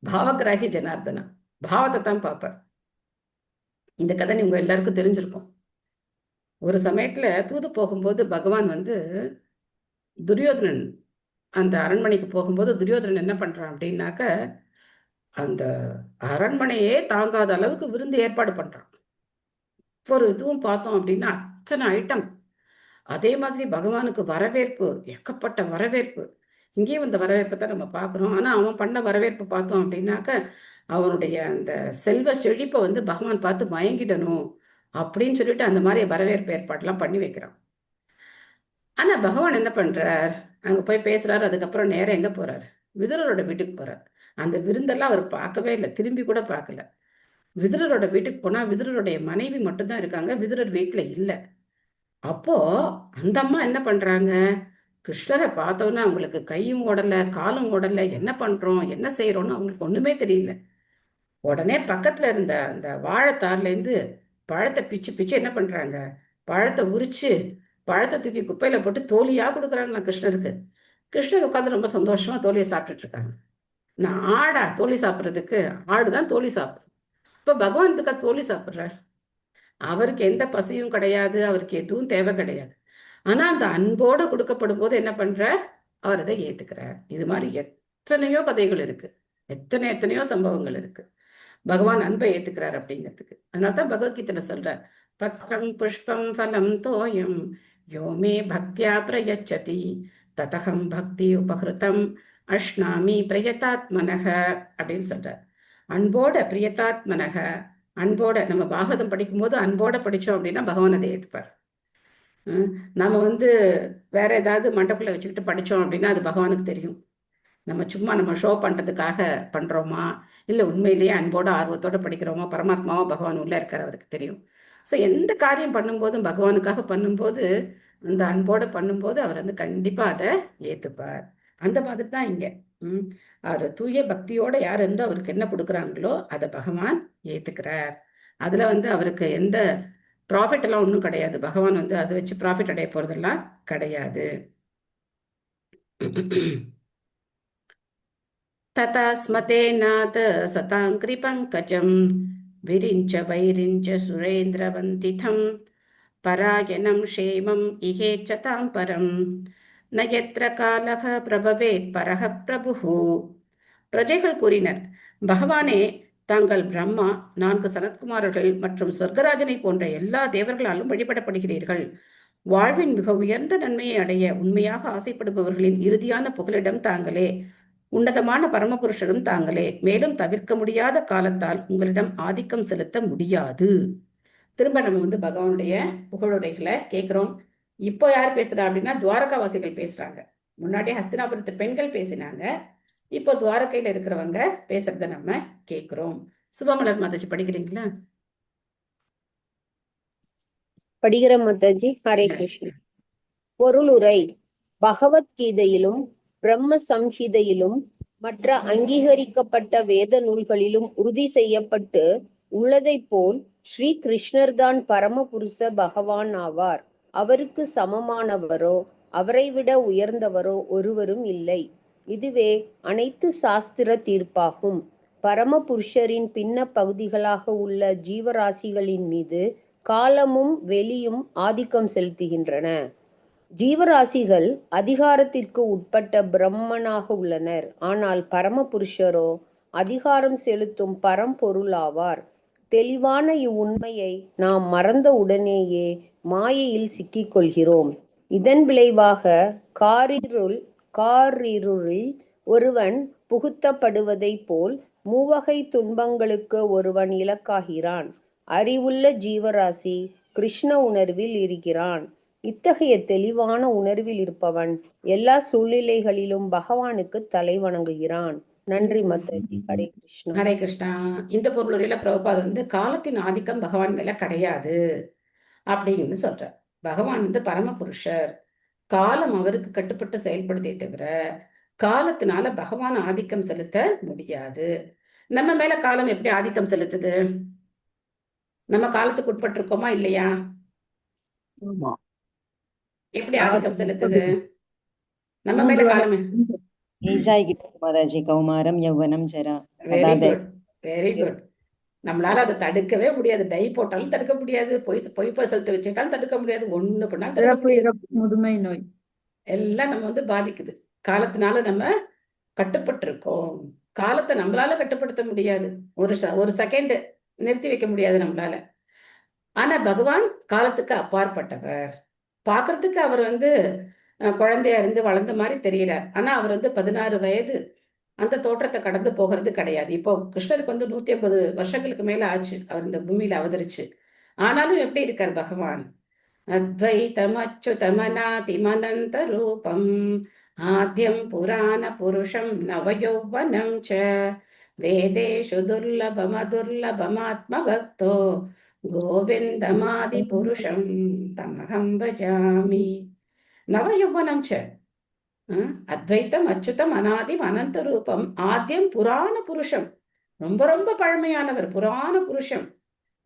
பாவகிராகி ஜனார்தனா, பாவத்தை தான் பார்ப்பார். இந்த கதை உங்க எல்லாருக்கும் தெரிஞ்சிருக்கும். ஒரு சமயத்துல தூது போகும்போது பகவான் வந்து துரியோதனன் அந்த அரண்மனைக்கு போகும்போது துரியோதனன் என்ன பண்றான் அப்படின்னாக்க, அந்த அரண்மனையே தாங்காத அளவுக்கு விருந்து ஏற்பாடு பண்றான். ஒரு இதுவும் பார்த்தோம் அப்படின்னா அத்தனை ஐட்டம். அதே மாதிரி பகவானுக்கு வரவேற்பு, எக்கப்பட்ட வரவேற்பு. இங்கேயும் இந்த வரவேற்பை தான் நம்ம பார்க்குறோம். ஆனா அவன் பண்ண வரவேற்பு பார்த்தோம் அப்படின்னாக்க, அவனுடைய அந்த செல்வ செழிப்பை வந்து பகவான் பார்த்து மயங்கிடணும் அப்படின்னு சொல்லிட்டு அந்த மாதிரி வரவேற்பு ஏற்பாடுலாம் பண்ணி வைக்கிறான். ஆனா பகவான் என்ன பண்றார்? அங்க போய் பேசுறாரு. அதுக்கப்புறம் நேரம் எங்க போறாரு? விதுரரோட வீட்டுக்கு போறார். அந்த விருந்தெல்லாம் அவர் பார்க்கவே இல்லை, திரும்பி கூட பார்க்கல. விதுரரோட வீட்டுக்கு போனா விதுரருடைய மனைவி மட்டும்தான் இருக்காங்க, விதுரர் வீட்டுல இல்ல. அப்போ அந்த அம்மா என்ன பண்றாங்க? கிருஷ்ணரை பார்த்தோன்னா அவங்களுக்கு கையும் ஓடல, காலும் ஓடல, என்ன பண்றோம் என்ன செய்யறோம்னு அவங்களுக்கு ஒண்ணுமே தெரியல. உடனே பக்கத்துல இருந்த அந்த வாழைத்தார்ல இருந்து பழத்தை பிச்சு பிச்சு என்ன பண்றாங்க? பழத்தை உரிச்சு பழத்தை தூக்கி குப்பையில போட்டு தோலியா கொடுக்குறாங்களா கிருஷ்ணருக்கு. கிருஷ்ணர் உட்காந்து ரொம்ப சந்தோஷமா தோலியை சாப்பிட்டுட்டு இருக்காங்க. நான் ஆடா தோலி சாப்பிட்றதுக்கு? ஆடுதான் தோலி சாப்பிடுது. இப்ப பகவானுக்கா தோலி சாப்பிட்றார்? அவருக்கு எந்த பசியும் கிடையாது, அவருக்கு எதுவும் தேவை கிடையாது. ஆனா அந்த அன்போட கொடுக்கப்படும் போது என்ன பண்றார்? அவர் அதை ஏத்துக்கிறார். இது மாதிரி எத்தனையோ கதைகள் இருக்கு, எத்தனையோ சம்பவங்கள் இருக்கு பகவான் அன்பை ஏத்துக்கிறார் அப்படிங்கிறதுக்கு. அதனால்தான் பகவத்கீதையில சொல்றார், பத்ரம் புஷ்பம் ஃபலம் தோயம் யோமே பக்தியா பிரயச்சதி ததகம் பக்தி உபகிருதம் அஷ்னாமி பிரயதாத்மனக அப்படின்னு சொல்றார். அன்போட பிரியதாத்மனக, அன்போட நம்ம பாகவதம் படிக்கும்போது அன்போட படிச்சோம் அப்படின்னா பகவான் அதை ஏத்துப்பார். நாம வந்து வேற ஏதாவது மண்டக்குள்ள வச்சுக்கிட்டு படிச்சோம் அப்படின்னா அது பகவானுக்கு தெரியும். நம்ம சும்மா நம்ம ஷோ பண்றதுக்காக பண்றோமா, இல்லை உண்மையிலேயே அன்போட ஆர்வத்தோட படிக்கிறோமா, பரமாத்மாவா பகவான் உள்ள இருக்கார் அவருக்கு தெரியும். ஸோ எந்த காரியம் பண்ணும்போதும் பகவானுக்காக பண்ணும்போது, அந்த அன்போட பண்ணும்போது அவர் வந்து கண்டிப்பா அதை ஏத்துப்பார். அந்த மாதிரி தான் இங்க அவர் தூய பக்தியோட யார் இருந்து அவருக்கு என்ன கொடுக்குறாங்களோ அதை பகவான் ஏத்துக்கிறார். அதுல வந்து அவருக்கு எந்த ப்ராஃபிட் எல்லாம் ஒன்றும் கிடையாது. பகவான் வந்து அதை வச்சு ப்ராஃபிட் அடைய போறதெல்லாம் கிடையாது. ததா ஸ்மதே நாத சதாங்கிரி பங்கஜம் விரிஞ்ச வைரிஞ்ச சுரேந்திரவந்திதம் பராயணம் க்ஷேமம் இகேச்சதாம் பரம் ந யத்ர காலக பிரபவேத் பரஹ பிரபுஹு. பிரஜைகள் கூறினர், பகவானே, தாங்கள் பிரம்மா, 4 சனத்குமாரர்கள் மற்றும் சொர்க்கராஜனை போன்ற எல்லா தேவர்களாலும் வழிபடப்படுகிறீர்கள். வாழ்வின் மிக உயர்ந்த நன்மையை அடைய உண்மையாக ஆசைப்படுபவர்களின் இறுதியான புகலிடம் தாங்களே. உன்னதமான பரமபுருஷரும் தாங்களே. மேலும் தவிர்க்க முடியாத காலத்தால் உங்களிடம் ஆதிக்கம் செலுத்த முடியாது. திரும்ப நம்ம வந்து பகவானுடைய புகழுரைகளை கேட்கிறோம். இப்போ யார் பேசுறா அப்படின்னா துவாரகாவாசிகள் பேசுறாங்க. முன்னாடி ஹஸ்தினாபுரத்து பெண்கள் பேசினாங்க, இப்போ துவாரகையில இருக்கிறவங்க பேசுறத நம்ம கேட்கிறோம். சுபமலர் மாதாஜி படிக்கிறீங்களா? படிக்கிற மாதாஜி. ஹரே கிருஷ்ணா. பொருளுரை. பகவத்கீதையிலும் பிரம்ம சம்ஹிதையிலும் மற்ற அங்கீகரிக்கப்பட்ட வேத நூல்களிலும் உறுதி செய்யப்பட்டு உள்ளதை போல் ஸ்ரீ கிருஷ்ணர்தான் பரமபுருஷ பகவான் ஆவார். அவருக்கு சமமானவரோ அவரை விட உயர்ந்தவரோ ஒருவரும் இல்லை. இதுவே அனைத்து சாஸ்திர தீர்ப்பாகும். பரமபுருஷரின் பின்ன பகுதிகளாக உள்ள ஜீவராசிகளின் மீது காலமும் வெளியும் ஆதிக்கம் செலுத்துகின்றன. ஜீவராசிகள் அதிகாரத்திற்கு உட்பட்ட பிரம்மனாக உள்ளனர். ஆனால் பரமபுருஷரோ அதிகாரம் செலுத்தும் பரம்பொருளாவார். தெளிவான இவ்வுண்மையை நாம் மறந்த உடனேயே மாயையில் சிக்கிக்கொள்கிறோம். இதன் விளைவாக காரிருளில் ஒருவன் புகுத்தப்படுவதை போல் மூவகை துன்பங்களுக்கு ஒருவன் இலக்காகிறான். அறிவுள்ள ஜீவராசி கிருஷ்ண உணர்வில் இருக்கிறான். இத்தகைய தெளிவான உணர்வில் இருப்பவன் எல்லா சூழ்நிலைகளிலும் பகவானுக்கு தலை வணங்குகிறான். நன்றி மாதாஜி. ஹரே கிருஷ்ணா. ஹரே கிருஷ்ணா. இந்த பொருளுரையில பிரபுபாத் வந்து காலத்தின் ஆதிக்கம் பகவான் மேல கிடையாது அப்படின்னு சொல்றார். பகவான் வந்து பரமபுருஷர், காலம் அவருக்கு கட்டுப்பட்டு செயல்படுதே தவிர காலத்தினால பகவான் ஆதிக்கம் செலுத்த முடியாது. நம்ம மேல காலம் எப்படி ஆதிக்கம் செலுத்துது? நம்ம காலத்துக்கு உட்பட்டு இருக்கோமா இல்லையா? எப்படி ஆதிக்கம் செலுத்துது நம்ம மேல காலம்? ஏஜ் ஆகிட்டு இருக்கு மாதாஜி. கௌமாரம், யௌவனம், ஜரா. Very good, very good. நம்மளால அதை தடுக்கவே முடியாது. டை போட்டாலும் தடுக்க முடியாது, பொய் சொல்லிட்டு வச்சுட்டாலும் தடுக்க முடியாது, ஒண்ணு பண்ணாலும் தடுக்க முடியாது. முதுமை நோய் எல்லாம் நம்ம வந்து பாதிக்குது. காலத்தினால நம்ம கட்டுப்பட்டு இருக்கோம். காலத்தை நம்மளால கட்டுப்படுத்த முடியாது. ஒரு செகண்ட் நிறுத்தி வைக்க முடியாது நம்மளால. ஆனா பகவான் காலத்துக்கு அப்பாற்பட்டவர். பாக்குறதுக்கு அவர் வந்து குழந்தையா இருந்து வளர்ந்த மாதிரி தெரியறார். ஆனா அவர் வந்து 16 வயது அந்த தோற்றத்தை கடந்து போகிறது கிடையாது. இப்போ கிருஷ்ணருக்கு வந்து 150 வருஷங்களுக்கு மேல ஆச்சு அவர் இந்த பூமியில அவதரிச்சு. ஆனாலும் எப்படி இருக்கார் பகவான்? அத்வைதம் அச்சுதமநாதிமனந்த ரூபம் ஆத்யம் புராண புருஷம் நவயௌவனம் ச வேதேஷு துர்லபமதுர்லபமாத்ம பக்தோ கோவிந்தமாதி புருஷம் தமகம் பஜாமி. நவயௌவனம் ச அத்வைத்தம் அச்சுதம் அநாதிம் அனந்த ரூபம் ஆத்யம் புராண புருஷம், ரொம்ப ரொம்ப பழமையானவர், புராண புருஷம்.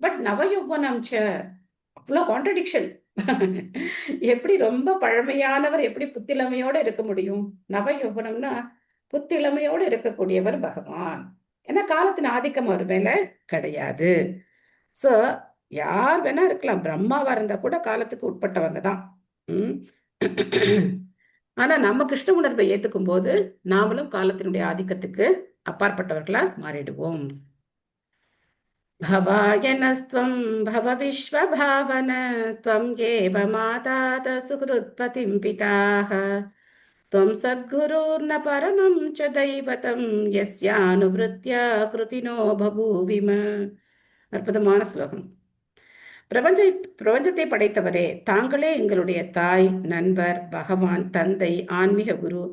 பட் நவயௌவனம் ச, அவ்வளோ கான்ட்ரடிக்ஷன். எப்படி ரொம்ப பழமையானவர் எப்படி புத்திளமையோட இருக்க முடியும்? நவயௌவனம்னா புத்திளமையோடு இருக்கக்கூடியவர் பகவான். ஏன்னா காலத்தின் ஆதிக்கம் அவர் மேல கிடையாது. சோ யார் வேணா இருக்கலாம், பிரம்மாவா இருந்தா கூட காலத்துக்கு உட்பட்டவங்க தான். ஆனா நம்ம கிருஷ்ண உணர்வை ஏத்துக்கும் போது நாமளும் காலத்தினுடைய ஆதிக்கத்துக்கு அப்பாற்பட்டவர்களா மாறிடுவோம். பவாயனஸ்துவம் பவ விஸ்வபாவன த்வம் ஏவ மாதாத சுக்ருத்பதிம் பிதாஹ த்வம் சத்குருர்ன பரமம் ச தைவதம் யஸ்யானுவ்ருத்யா கிருதினோ பபூவிம. அற்புதமான ஸ்லோகம். பிரபஞ்சத்தை படைத்தவரே, தாங்களே எங்களுடைய தாய், நண்பர், பகவான், தந்தை, ஆன்மீக குரு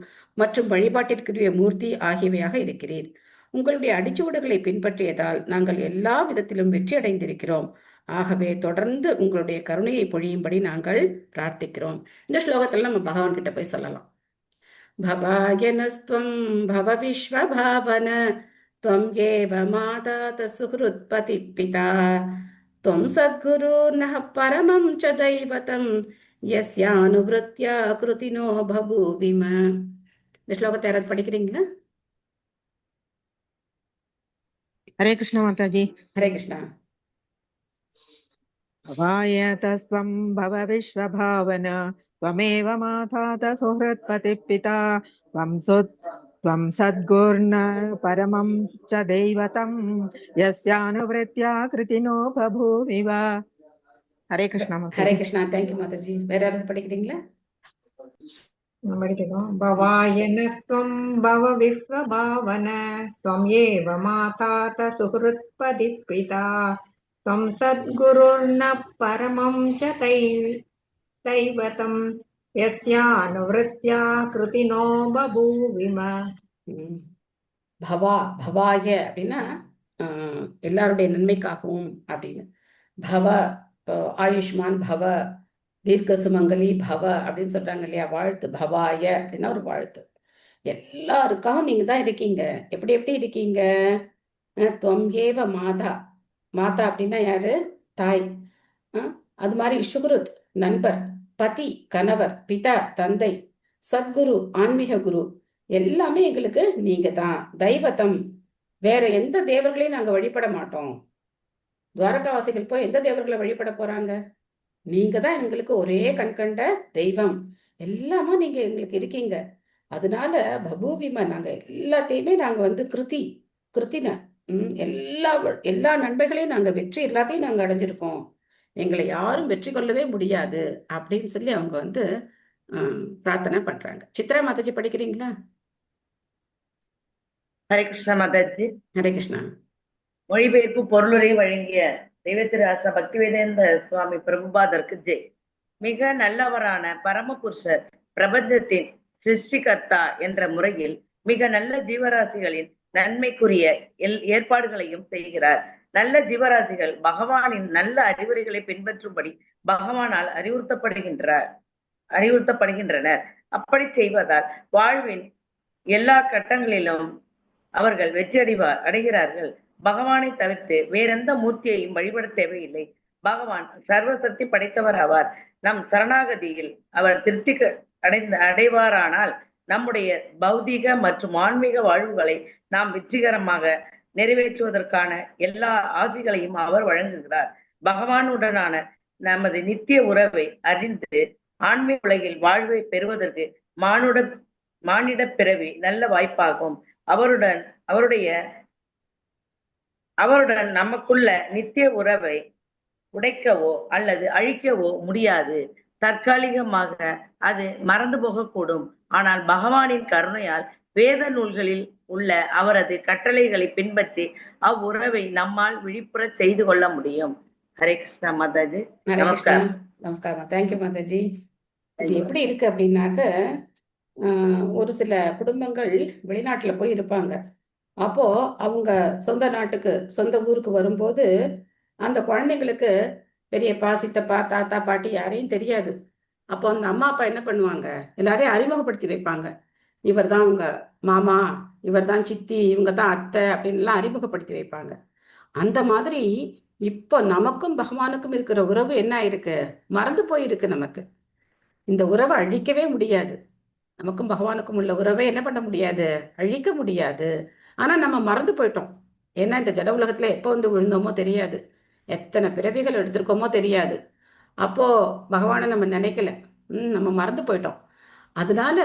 மற்றும் வழிபாட்டிற்குரிய மூர்த்தி ஆகியவையாக இருக்கிறீர். உங்களுடைய அடிச்சுவடுகளை பின்பற்றியதால் நாங்கள் எல்லா விதத்திலும் வெற்றி அடைந்திருக்கிறோம். ஆகவே தொடர்ந்து உங்களுடைய கருணையை பொழியும்படி நாங்கள் பிரார்த்திக்கிறோம். இந்த ஸ்லோகத்துல நம்ம பகவான் கிட்ட போய் சொல்லலாம். பவாயனஸ்துவம் பவ விஸ்வபாவன த்வம் ஏவ மாதாத சுக்ருத்பதி பிதா த்வம் சத்குருர்நः பரமம் ச தைவதம் யஸ்யானுவ்ருத்யா கிருதினோ பபூவிம. இந்த ஸ்லோகத்தை யாராவது படிக்கிறீங்களா? ஹரே கிருஷ்ணா மாதாஜி. ஹரே கிருஷ்ணா. பவாயதஸ்த்வம் பவ விஸ்வபாவன த்வமேவ மாதாத சுஹ்ருத்பதி பிதா த்வம் சத்குர்ன பரமம் ச தெய்வதம் யஸ்யானுவ்ருத்யா கிருதினோ பபூவிவ. ஹரே கிருஷ்ணா மாதாஜி. ஹரே கிருஷ்ணா. தேங்க்யூ மாதாஜி. வேற யாராவது படிக்கிறீங்களா? பவாயனஸ்த்வம் பவ விஸ்வபாவன த்வம் ஏவ மாதாத சுஹ்ருத்பதி பிதா த்வம் சத்குருர்ன பரமம் ச தைவதம் யஸ்யானுவ்ருத்யா கிருதினோ பபூவிம. பவாய அப்படின்னா எல்லாருடைய நன்மைக்காகவும் அப்படின்னு. பவ, ஆயுஷ்மான் பவ, தீர்க்க சுமங்கலி பவ அப்படின்னு சொல்றாங்க இல்லையா, வாழ்த்து. பவாய அப்படின்னா ஒரு வாழ்த்து. எல்லாருக்காகவும் நீங்க தான் இருக்கீங்க. எப்படி எப்படி இருக்கீங்க? துவம் ஏவ மாதா. மாதா அப்படின்னா யாரு? தாய். அது மாதிரி சுக்ருத் நண்பர், பதி கணவர், பிதா தந்தை, சத்குரு ஆன்மீக குரு, எல்லாமே எங்களுக்கு நீங்க தான். தெய்வத்தம், வேற எந்த தேவர்களையும் நாங்க வழிபட மாட்டோம். துவாரகாவாசிகள் போய் எந்த தேவர்களை வழிபட போறாங்க? நீங்க தான் எங்களுக்கு ஒரே கண்கண்ட தெய்வம். எல்லாமா நீங்க எங்களுக்கு இருக்கீங்க. அதனால பபூவிம, நாங்க எல்லாத்தையுமே நாங்க வந்து கிருத்தின எல்லா நன்மைகளையும் நாங்க வெற்றி எல்லாத்தையும் நாங்க அடைஞ்சிருக்கோம். எங்களை யாரும் வெற்றி கொள்ளவே முடியாது அப்படின்னு சொல்லி அவங்க வந்து பிரார்த்தனை பண்றாங்க. சித்ரா மாதாஜி படிக்கிறீங்களா? ஹரே கிருஷ்ணா மாதாஜி. ஹரே கிருஷ்ணா. மொழிபெயர்ப்பு பொருளுரை வழங்கிய தெய்வத்திரு ஆசா பக்திவேதாந்த சுவாமி பிரபுபாதருக்கு ஜெய். மிக நல்லவரான பரமபுருஷர் பிரபஞ்சத்தின் சிருஷ்டிகர்த்தா என்ற முறையில் மிக நல்ல ஜீவராசிகளின் நன்மைக்குரிய ஏற்பாடுகளையும் செய்கிறார். நல்ல ஜீவராசிகள் பகவானின் நல்ல அறிவுரைகளை பின்பற்றும்படி பகவானால் அறிவுறுத்தப்படுகின்றனர். அப்படி செய்வதால் வாழ்வின் எல்லா கட்டங்களிலும் அவர்கள் வெற்றி அடைகிறார்கள். பகவானை தவிர்த்து வேறெந்த மூர்த்தியையும் வழிபட தேவையில்லை. பகவான் சர்வசக்தி படைத்தவர் ஆவார். நம் சரணாகதியில் அவர் திருப்தி அடைவாரானால் நம்முடைய பௌதீக மற்றும் ஆன்மீக வாழ்வுகளை நாம் வெற்றிகரமாக நிறைவேற்றுவதற்கான எல்லா ஆசிகளையும் அவர் வழங்குகிறார். பகவானுடனான நமது நித்திய உறவை அறிந்து ஆன்மீக உலகில் வாழ்வை பெறுவதற்கு மானிட பிறவி நல்ல வாய்ப்பாகும். அவருடன் நமக்குள்ள நித்திய உறவை உடைக்கவோ அல்லது அழிக்கவோ முடியாது. தற்காலிகமாக அது மறந்து போகக்கூடும். ஆனால் பகவானின் கருணையால் வேத நூல்களில் உள்ள அவரது கட்டளைகளை பின்பற்றி அவ்வுறவை நம்மால் விழிப்புற செய்து கொள்ள முடியும். ஹரே கிருஷ்ணா மாதாஜி. நமஸ்காரம். நமஸ்காரம். தேங்க்யூ மாதாஜி. இது எப்படி இருக்கு அப்படின்னாக்க, ஒரு சில குடும்பங்கள் வெளிநாட்டுல போய் இருப்பாங்க. அப்போ அவங்க சொந்த ஊருக்கு வரும்போது அந்த குழந்தைங்களுக்கு பெரியப்பா, சித்தப்பா, தாத்தா, பாட்டி யாரையும் தெரியாது. அப்போ அந்த அம்மா அப்பா என்ன பண்ணுவாங்க, எல்லாரையும் அறிமுகப்படுத்தி வைப்பாங்க. இவர் தான் உங்க மாமா, இவர் தான் சித்தி, இவங்க தான் அத்தை அப்படின்லாம் அறிமுகப்படுத்தி வைப்பாங்க. அந்த மாதிரி இப்போ நமக்கும் பகவானுக்கும் இருக்கிற உறவு என்ன ஆயிருக்கு, மறந்து போயிருக்கு. நமக்கு இந்த உறவை அழிக்கவே முடியாது. நமக்கும் பகவானுக்கும் உள்ள உறவை என்ன பண்ண முடியாது, அழிக்க முடியாது. ஆனா நம்ம மறந்து போயிட்டோம். ஏன்னா இந்த ஜட உலகத்துல எப்போ வந்து விழுந்தோமோ தெரியாது, எத்தனை பிறவிகள் எடுத்திருக்கோமோ தெரியாது. அப்போ பகவானை நம்ம நினைக்கல, நம்ம மறந்து போயிட்டோம். அதனால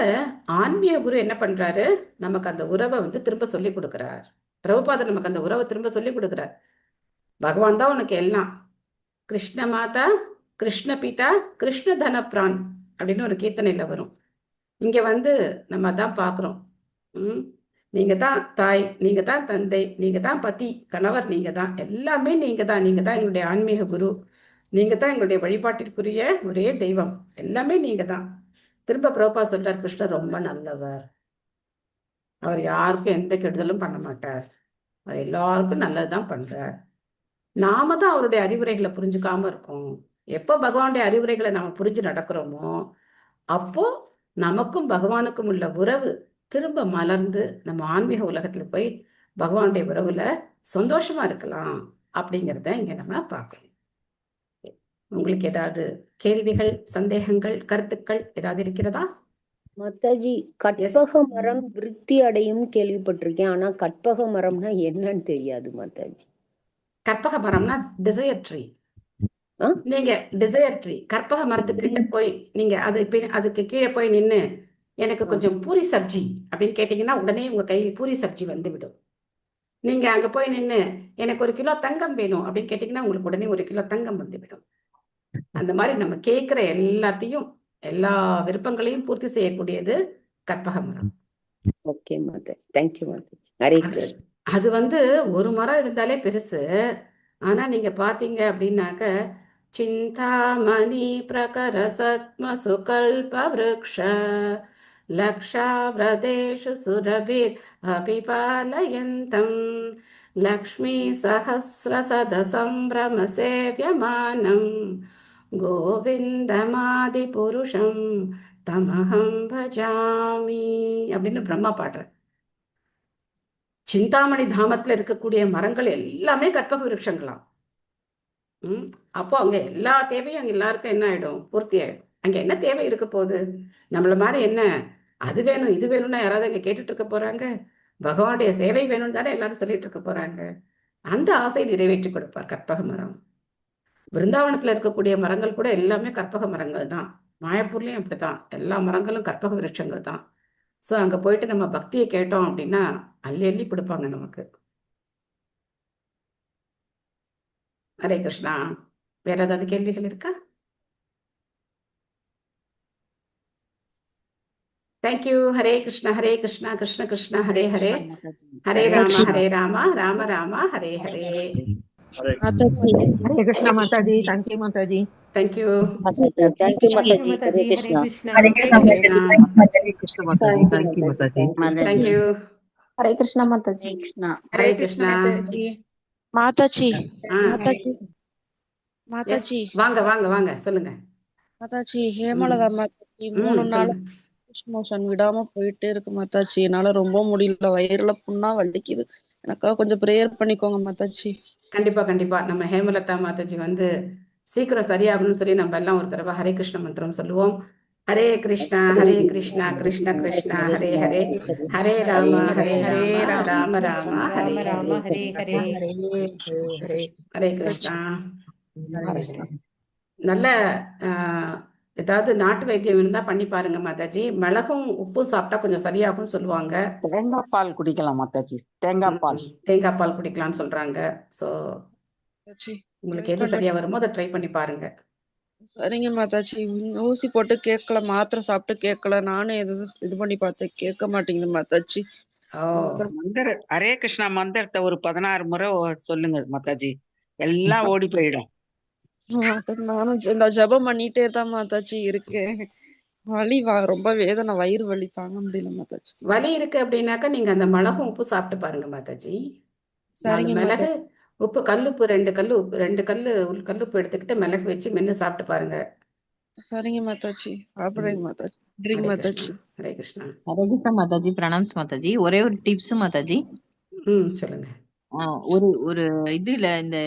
ஆன்மீக குரு என்ன பண்றாரு, நமக்கு அந்த உறவை வந்து திரும்ப சொல்லி கொடுக்கிறார். பிரபுபாதர் நமக்கு அந்த உறவை திரும்ப சொல்லி கொடுக்கிறார். பகவான் தான் உனக்கு எல்லாம், கிருஷ்ண மாதா, கிருஷ்ண பிதா, கிருஷ்ண தனப்ரான் அப்படின்னு ஒரு கீர்த்தனையில வரும். இங்க வந்து நம்ம தான் பாக்குறோம். நீங்க தான் தாய், நீங்க தான் தந்தை, நீங்க தான் பதி, கணவர், நீங்க தான் எல்லாமே, நீங்க தான் எங்களுடைய ஆன்மீக குரு, நீங்க தான் எங்களுடைய வழிபாட்டிற்குரிய ஒரே தெய்வம், எல்லாமே நீங்க தான். திரும்ப பிரபுபா சொல்றார், கிருஷ்ணர் ரொம்ப நல்லவர், அவர் யாருக்கும் எந்த கெடுதலும் பண்ண மாட்டார், அவர் எல்லாருக்கும் நல்லதுதான் பண்றார். நாம தான் அவருடைய அறிவுரைகளை புரிஞ்சுக்காம இருக்கோம். எப்போ பகவானுடைய அறிவுரைகளை நாம புரிஞ்சு நடக்கிறோமோ அப்போ நமக்கும் பகவானுக்கும் உள்ள உறவு திரும்ப மலர்ந்து நம்ம ஆன்மீக உலகத்துல போய் பகவானுடைய உறவுல சந்தோஷமா இருக்கலாம் அப்படிங்கிறத இங்க நம்ம பார்க்கணும். உங்களுக்கு ஏதாவது கேள்விகள், சந்தேகங்கள், கருத்துக்கள் ஏதாவது இருக்கிறதா? மாதாஜி, கற்பக மரம் விருத்தி அடையும் கேள்விப்பட்டிருக்கேன். ஆனா கற்பக மரம்னா என்னன்னு தெரியாது மாதாஜி. கற்பக மரம்னா டிசையர் ட்ரீ. நீங்க டிசையர் ட்ரீ கற்பக மரத்துக்கிட்ட போய் நீங்க அதுக்கு கீழே போய் நின்று எனக்கு கொஞ்சம் பூரி சப்ஜி அப்படின்னு கேட்டீங்கன்னா உடனே உங்க கையில் பூரி சப்ஜி வந்து விடும். நீங்க அங்க போய் நின்று எனக்கு 1 கிலோ தங்கம் வேணும் அப்படின்னு கேட்டீங்கன்னா உங்களுக்கு உடனே 1 கிலோ தங்கம் வந்து விடும். அந்த மாதிரி நம்ம கேட்கிற எல்லாத்தையும், எல்லா விருப்பங்களையும் பூர்த்தி செய்யக்கூடியது கற்பக மரம். ஓகே மாதாஜி, தேங்க்யூ மாதாஜி. ஹரே கிருஷ்ணா. அது வந்து ஒரு மரம் இருந்தாலே பெருசு. ஆனா நீங்க பாத்தீங்க அப்படின்னாக்க, சிந்தாமணி பிரகர சத்ம சுகல்ப விருக்ஷ லக்ஷாவ்ரதேஷு சுரபிர் அபிபாலயந்தம் லக்ஷ்மி சஹஸ்ர சத சம்பிரம சேவ்யமானம் கோவிந்தமாதி புருஷம் தமஹம் பஜாமி அப்படின்னு பிரம்மா பாடுற. சிந்தாமணி தாமத்துல இருக்கக்கூடிய மரங்கள் எல்லாமே கற்பக விருட்சங்களாம். அப்போ அங்க எல்லா தேவையும் அங்க எல்லாருக்கும் என்ன ஆயிடும், பூர்த்தி ஆயிடும். அங்க என்ன தேவை இருக்க போகுது, நம்மள மாதிரி என்ன அது வேணும் இது வேணும்னா யாராவது அங்க கேட்டுட்டு இருக்க போறாங்க? பகவானுடைய சேவை வேணும்னு தானே எல்லாரும் சொல்லிட்டு இருக்க போறாங்க. அந்த ஆசையை நிறைவேற்றி கொடுப்பார் கற்பக மரம். விருந்தாவனத்துல இருக்கக்கூடிய மரங்கள் கூட எல்லாமே கற்பக மரங்கள் தான். மாயப்பூர்லயும் அப்படித்தான், எல்லா மரங்களும் கற்பக விருட்சங்கள் தான். ஸோ அங்கே போயிட்டு நம்ம பக்தியை கேட்டோம் அப்படின்னா அள்ளி அள்ளி கொடுப்பாங்க நமக்கு. ஹரே கிருஷ்ணா. வேற ஏதாவது கேள்விகள் இருக்கா? தேங்க்யூ. ஹரே கிருஷ்ணா ஹரே கிருஷ்ணா கிருஷ்ண கிருஷ்ணா ஹரே ஹரே, ஹரே ராம ராம ராம ஹரே ஹரே. ஹரே கிருஷ்ணா மாதாஜி. தேங்க்யூ மாதாஜி. தேங்க்யூ. தேங்க்யூ மாதாஜி. ஹரே கிருஷ்ணா. ஹரே கிருஷ்ணா மாதாஜி. தேங்க்யூ மாதாஜி. தேங்க்யூ. ஹரே கிருஷ்ணா மாதாஜி. கிருஷ்ணா. ஹரே கிருஷ்ணா. மாதாஜி ஆ மாதாஜி எஸ் மாதாஜி வாங்க வாங்க வாங்க சொல்லுங்க. மாதாஜி ம் ஹேமலதா மாதாஜி 3 நாள் சொல்லுங்க. மோஷன் விடாம போயிட்டே இருக்கு மாதாஜி. என்னால ரொம்ப முடியல, வயிறுல புண்ணா வலிக்குது. எனக்காக கொஞ்சம் ப்ரேயர் பண்ணிக்கோங்க மாதாஜி. கண்டிப்பா கண்டிப்பா நம்ம ஹேமலதா மாதாஜி வந்து சீக்கிரம் சரியாகணும்னு சொல்லி நம்ம எல்லாம் ஒரு தடவை ஹரே கிருஷ்ண மந்திரம் சொல்லுவோம். ஹரே கிருஷ்ணா கிருஷ்ணா கிருஷ்ணா ஹரே ஹரே, ஹரே ராமா ஹரே ராம ராம ஹரே ஹரே. ஹரே ஹரே. ஹரே கிருஷ்ணா. கிருஷ்ணா. நல்ல ஏதாவது நாட்டு வைத்தியம் இருந்தா பண்ணி பாருங்க மாதாஜி. மிளகும் உப்பும் சாப்பிட்டா கொஞ்சம் சரியாகும்னு சொல்லுவாங்க. தேங்காய் பால் குடிக்கலாம் மாதாஜி. தேங்காய் பால் தேங்காய் பால் குடிக்கலாம்னு சொல்றாங்க. ஸோ மாதாஜி உங்களுக்கு ப்ரேயர் எது பண்ண. சரியா வருமோ அதை ட்ரை பண்ணி பாருங்க. சரிங்க மாதாஜி. ஊசி போட்டு கேட்கல, மாத்திரை சாப்பிட்டு கேட்கல. நானும் இது பண்ணி பார்த்தேன், கேட்க மாட்டேங்குது மாதாஜி. ஓ மந்திர ஹரே கிருஷ்ணா மந்திரத்தை ஒரு 16 முறை சொல்லுங்க மாதாஜி, எல்லாம் ஓடி போயிடும். நானும் நான் ஜெபம் பண்ணிட்டே தான் மாதாஜி இருக்கேன். வலி ரொம்ப வேதனை, வயிறு வலி தாங்க முடியல மாதாஜி. வலி இருக்கு அப்படின்னாக்கா நீங்க அந்த மிளகும் உப்பு சாப்பிட்டு பாருங்க மாதாஜி. 4 சரிங்க மிளகு மாதாஜி. உப்பு, கல்லுப்பு 2 கல்லு உப்பு, 2 கல்லுப்பு எடுத்துக்கிட்டு மிளகு வச்சு மென்று சாப்பிட்டு பாருங்க. சரிங்க மாதாஜி, சாப்பிடுறேங்க ம். மாதாஜி. நன்றிங்க ஹரே மாதாஜி. கிருஷ்ணா. ஹரே கிருஷ்ணா. ஹரே கிருஷ்ணா மாதாஜி. பிரணாம்ஸ் மாதாஜி. ஒரே ஒரு டிப்ஸ் மாதாஜி. சொல்லுங்க. ஒரு ஒரு இதுல இந்த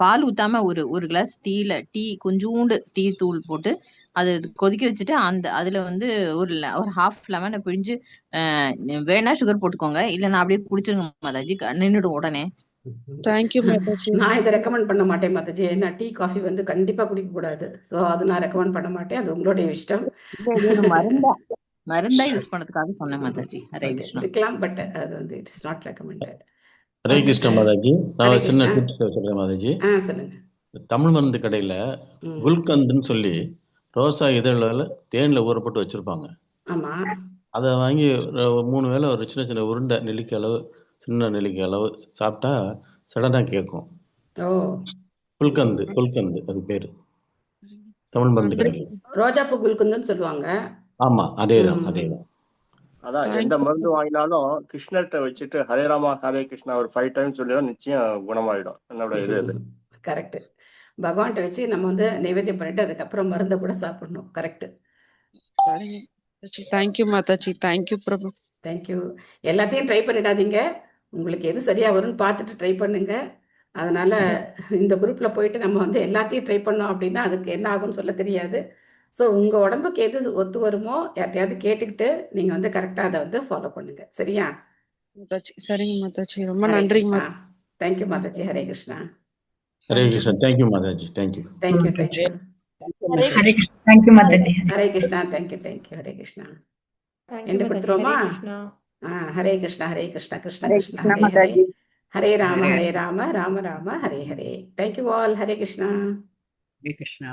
பால் ஊத்தாம ஒரு கிளாஸ் டீ கொஞ்சூண்டு டீ தூள் போட்டு அது கொதிக்க வச்சுட்டு அதுல வந்து ஒரு ஹாஃப் லெமனை பிழிஞ்சு வேணா சுகர் போட்டுக்கோங்க, இல்லைன்னா அப்படியே குடிச்சிருங்க மாதாஜி, நின்றுடும் உடனே. தேங்க்யூ மாதாஜி. நான் இதை ரெக்கமெண்ட் பண்ண மாட்டேன் மாதாஜி. ஏன்னா டீ காஃபி வந்து கண்டிப்பா குடிக்க கூடாது. ஸோ அது நான் ரெக்கமெண்ட் பண்ண மாட்டேன். அது உங்களுடைய இஷ்டம். மருந்தா யூஸ் பண்ணதுக்காக சொன்னேன் மாதாஜி. ஹரே ஓகே கிருஷ்ணா. இருக்கலாம், பட் அது வந்து it is not recommended. Hare Krishna Mataji. நான் ஹரே ஒரு சின்ன கிருஷ்ணா. டிப்ஸ் சொல்றேன் மாதாஜி. சொல்லுங்க. தமிழ் மருந்து கடையில ம் குல்கந்துன்னு சொல்லி ரோசா இதழ்ல தேன்ல ஊற போட்டு வச்சிருப்பாங்க. ஆமா. அதை வாங்கி 3 வேளை ஒரு சின்ன சின்ன உருண்டை நெல்லிக்காய் அளவு, சின்ன நெல்லிக்காய் அளவு சாப்பிட்டா சடனா கேட்கும். ஓ குல்கந்து அது பேரு தமிழ் மருந்து நன்றி. கடையில. ரோஜாப்பூ குல்குந்துன்னு சொல்லுவாங்க. ஆமா, அதேதான் அதேதான். அதான் எந்த தேங்க்யூ. மருந்து வாங்கினாலும் கிருஷ்ணர்கிட்ட வச்சுட்டு ஹரே ராமா ஹரே கிருஷ்ணா ஒரு 5 டைம்ஸ் சொல்லினா நிச்சயம் குணமாயிடும். என்னோட இது அது. கரெக்ட். பகவான்கிட்ட வச்சு நம்ம வந்து நைவேத்தியம் பண்ணிட்டு அதுக்கப்புறம் மருந்தை கூட சாப்பிடணும். கரெக்ட். சரிங்க மாதாஜி. தேங்க்யூ மாதாஜி. தேங்க்யூ பிரபு. தேங்க்யூ. எல்லாத்தையும் ட்ரை பண்ணிடாதீங்க. உங்களுக்கு எது சரியா வரும்னு பார்த்துட்டு ட்ரை பண்ணுங்க. அதனால இந்த குரூப்ல போயிட்டு நம்ம வந்து எல்லாத்தையும் ட்ரை பண்ணோம் அப்படின்னா அதுக்கு என்ன ஆகும்னு சொல்ல தெரியாது. ஸோ உங்க உடம்புக்கு எது ஒத்து வருமோ யார்ட்டையாவது கேட்டுக்கிட்டு நீங்க வந்து கரெக்டா அதை வந்து ஃபாலோ பண்ணுங்க. சரியா? மாதாஜி. சரிங்க மாதாஜி. ரொம்ப ஹரே நன்றிங்க கிருஷ்ணா. மாதாஜி. தேங்க்யூ மாதாஜி. ஹரே கிருஷ்ணா. ஹரே தேங்க்யூ. கிருஷ்ணா. தேங்க்யூ மாதாஜி. Thank you. Thank you thank you. Hare Krishna. Thank you மாதாஜி. ஹரே கிருஷ்ணா. தேங்க்யூ. ஹரே கிருஷ்ணா. தேங்க்யூ என்று மாதாஜி. கொடுத்துருவோமா? ஹரே கிருஷ்ணா. ஹரே கிருஷ்ணா. ஹரே கிருஷ்ணா. கிருஷ்ண ஹரே கிருஷ்ணா கிருஷ்ணா ஹரே ஹரே, மாதாஜி. ஹரே ராம ராம ராம ஹரே ஹரே. Thank you all. ஹரே கிருஷ்ணா. ஹரே கிருஷ்ணா.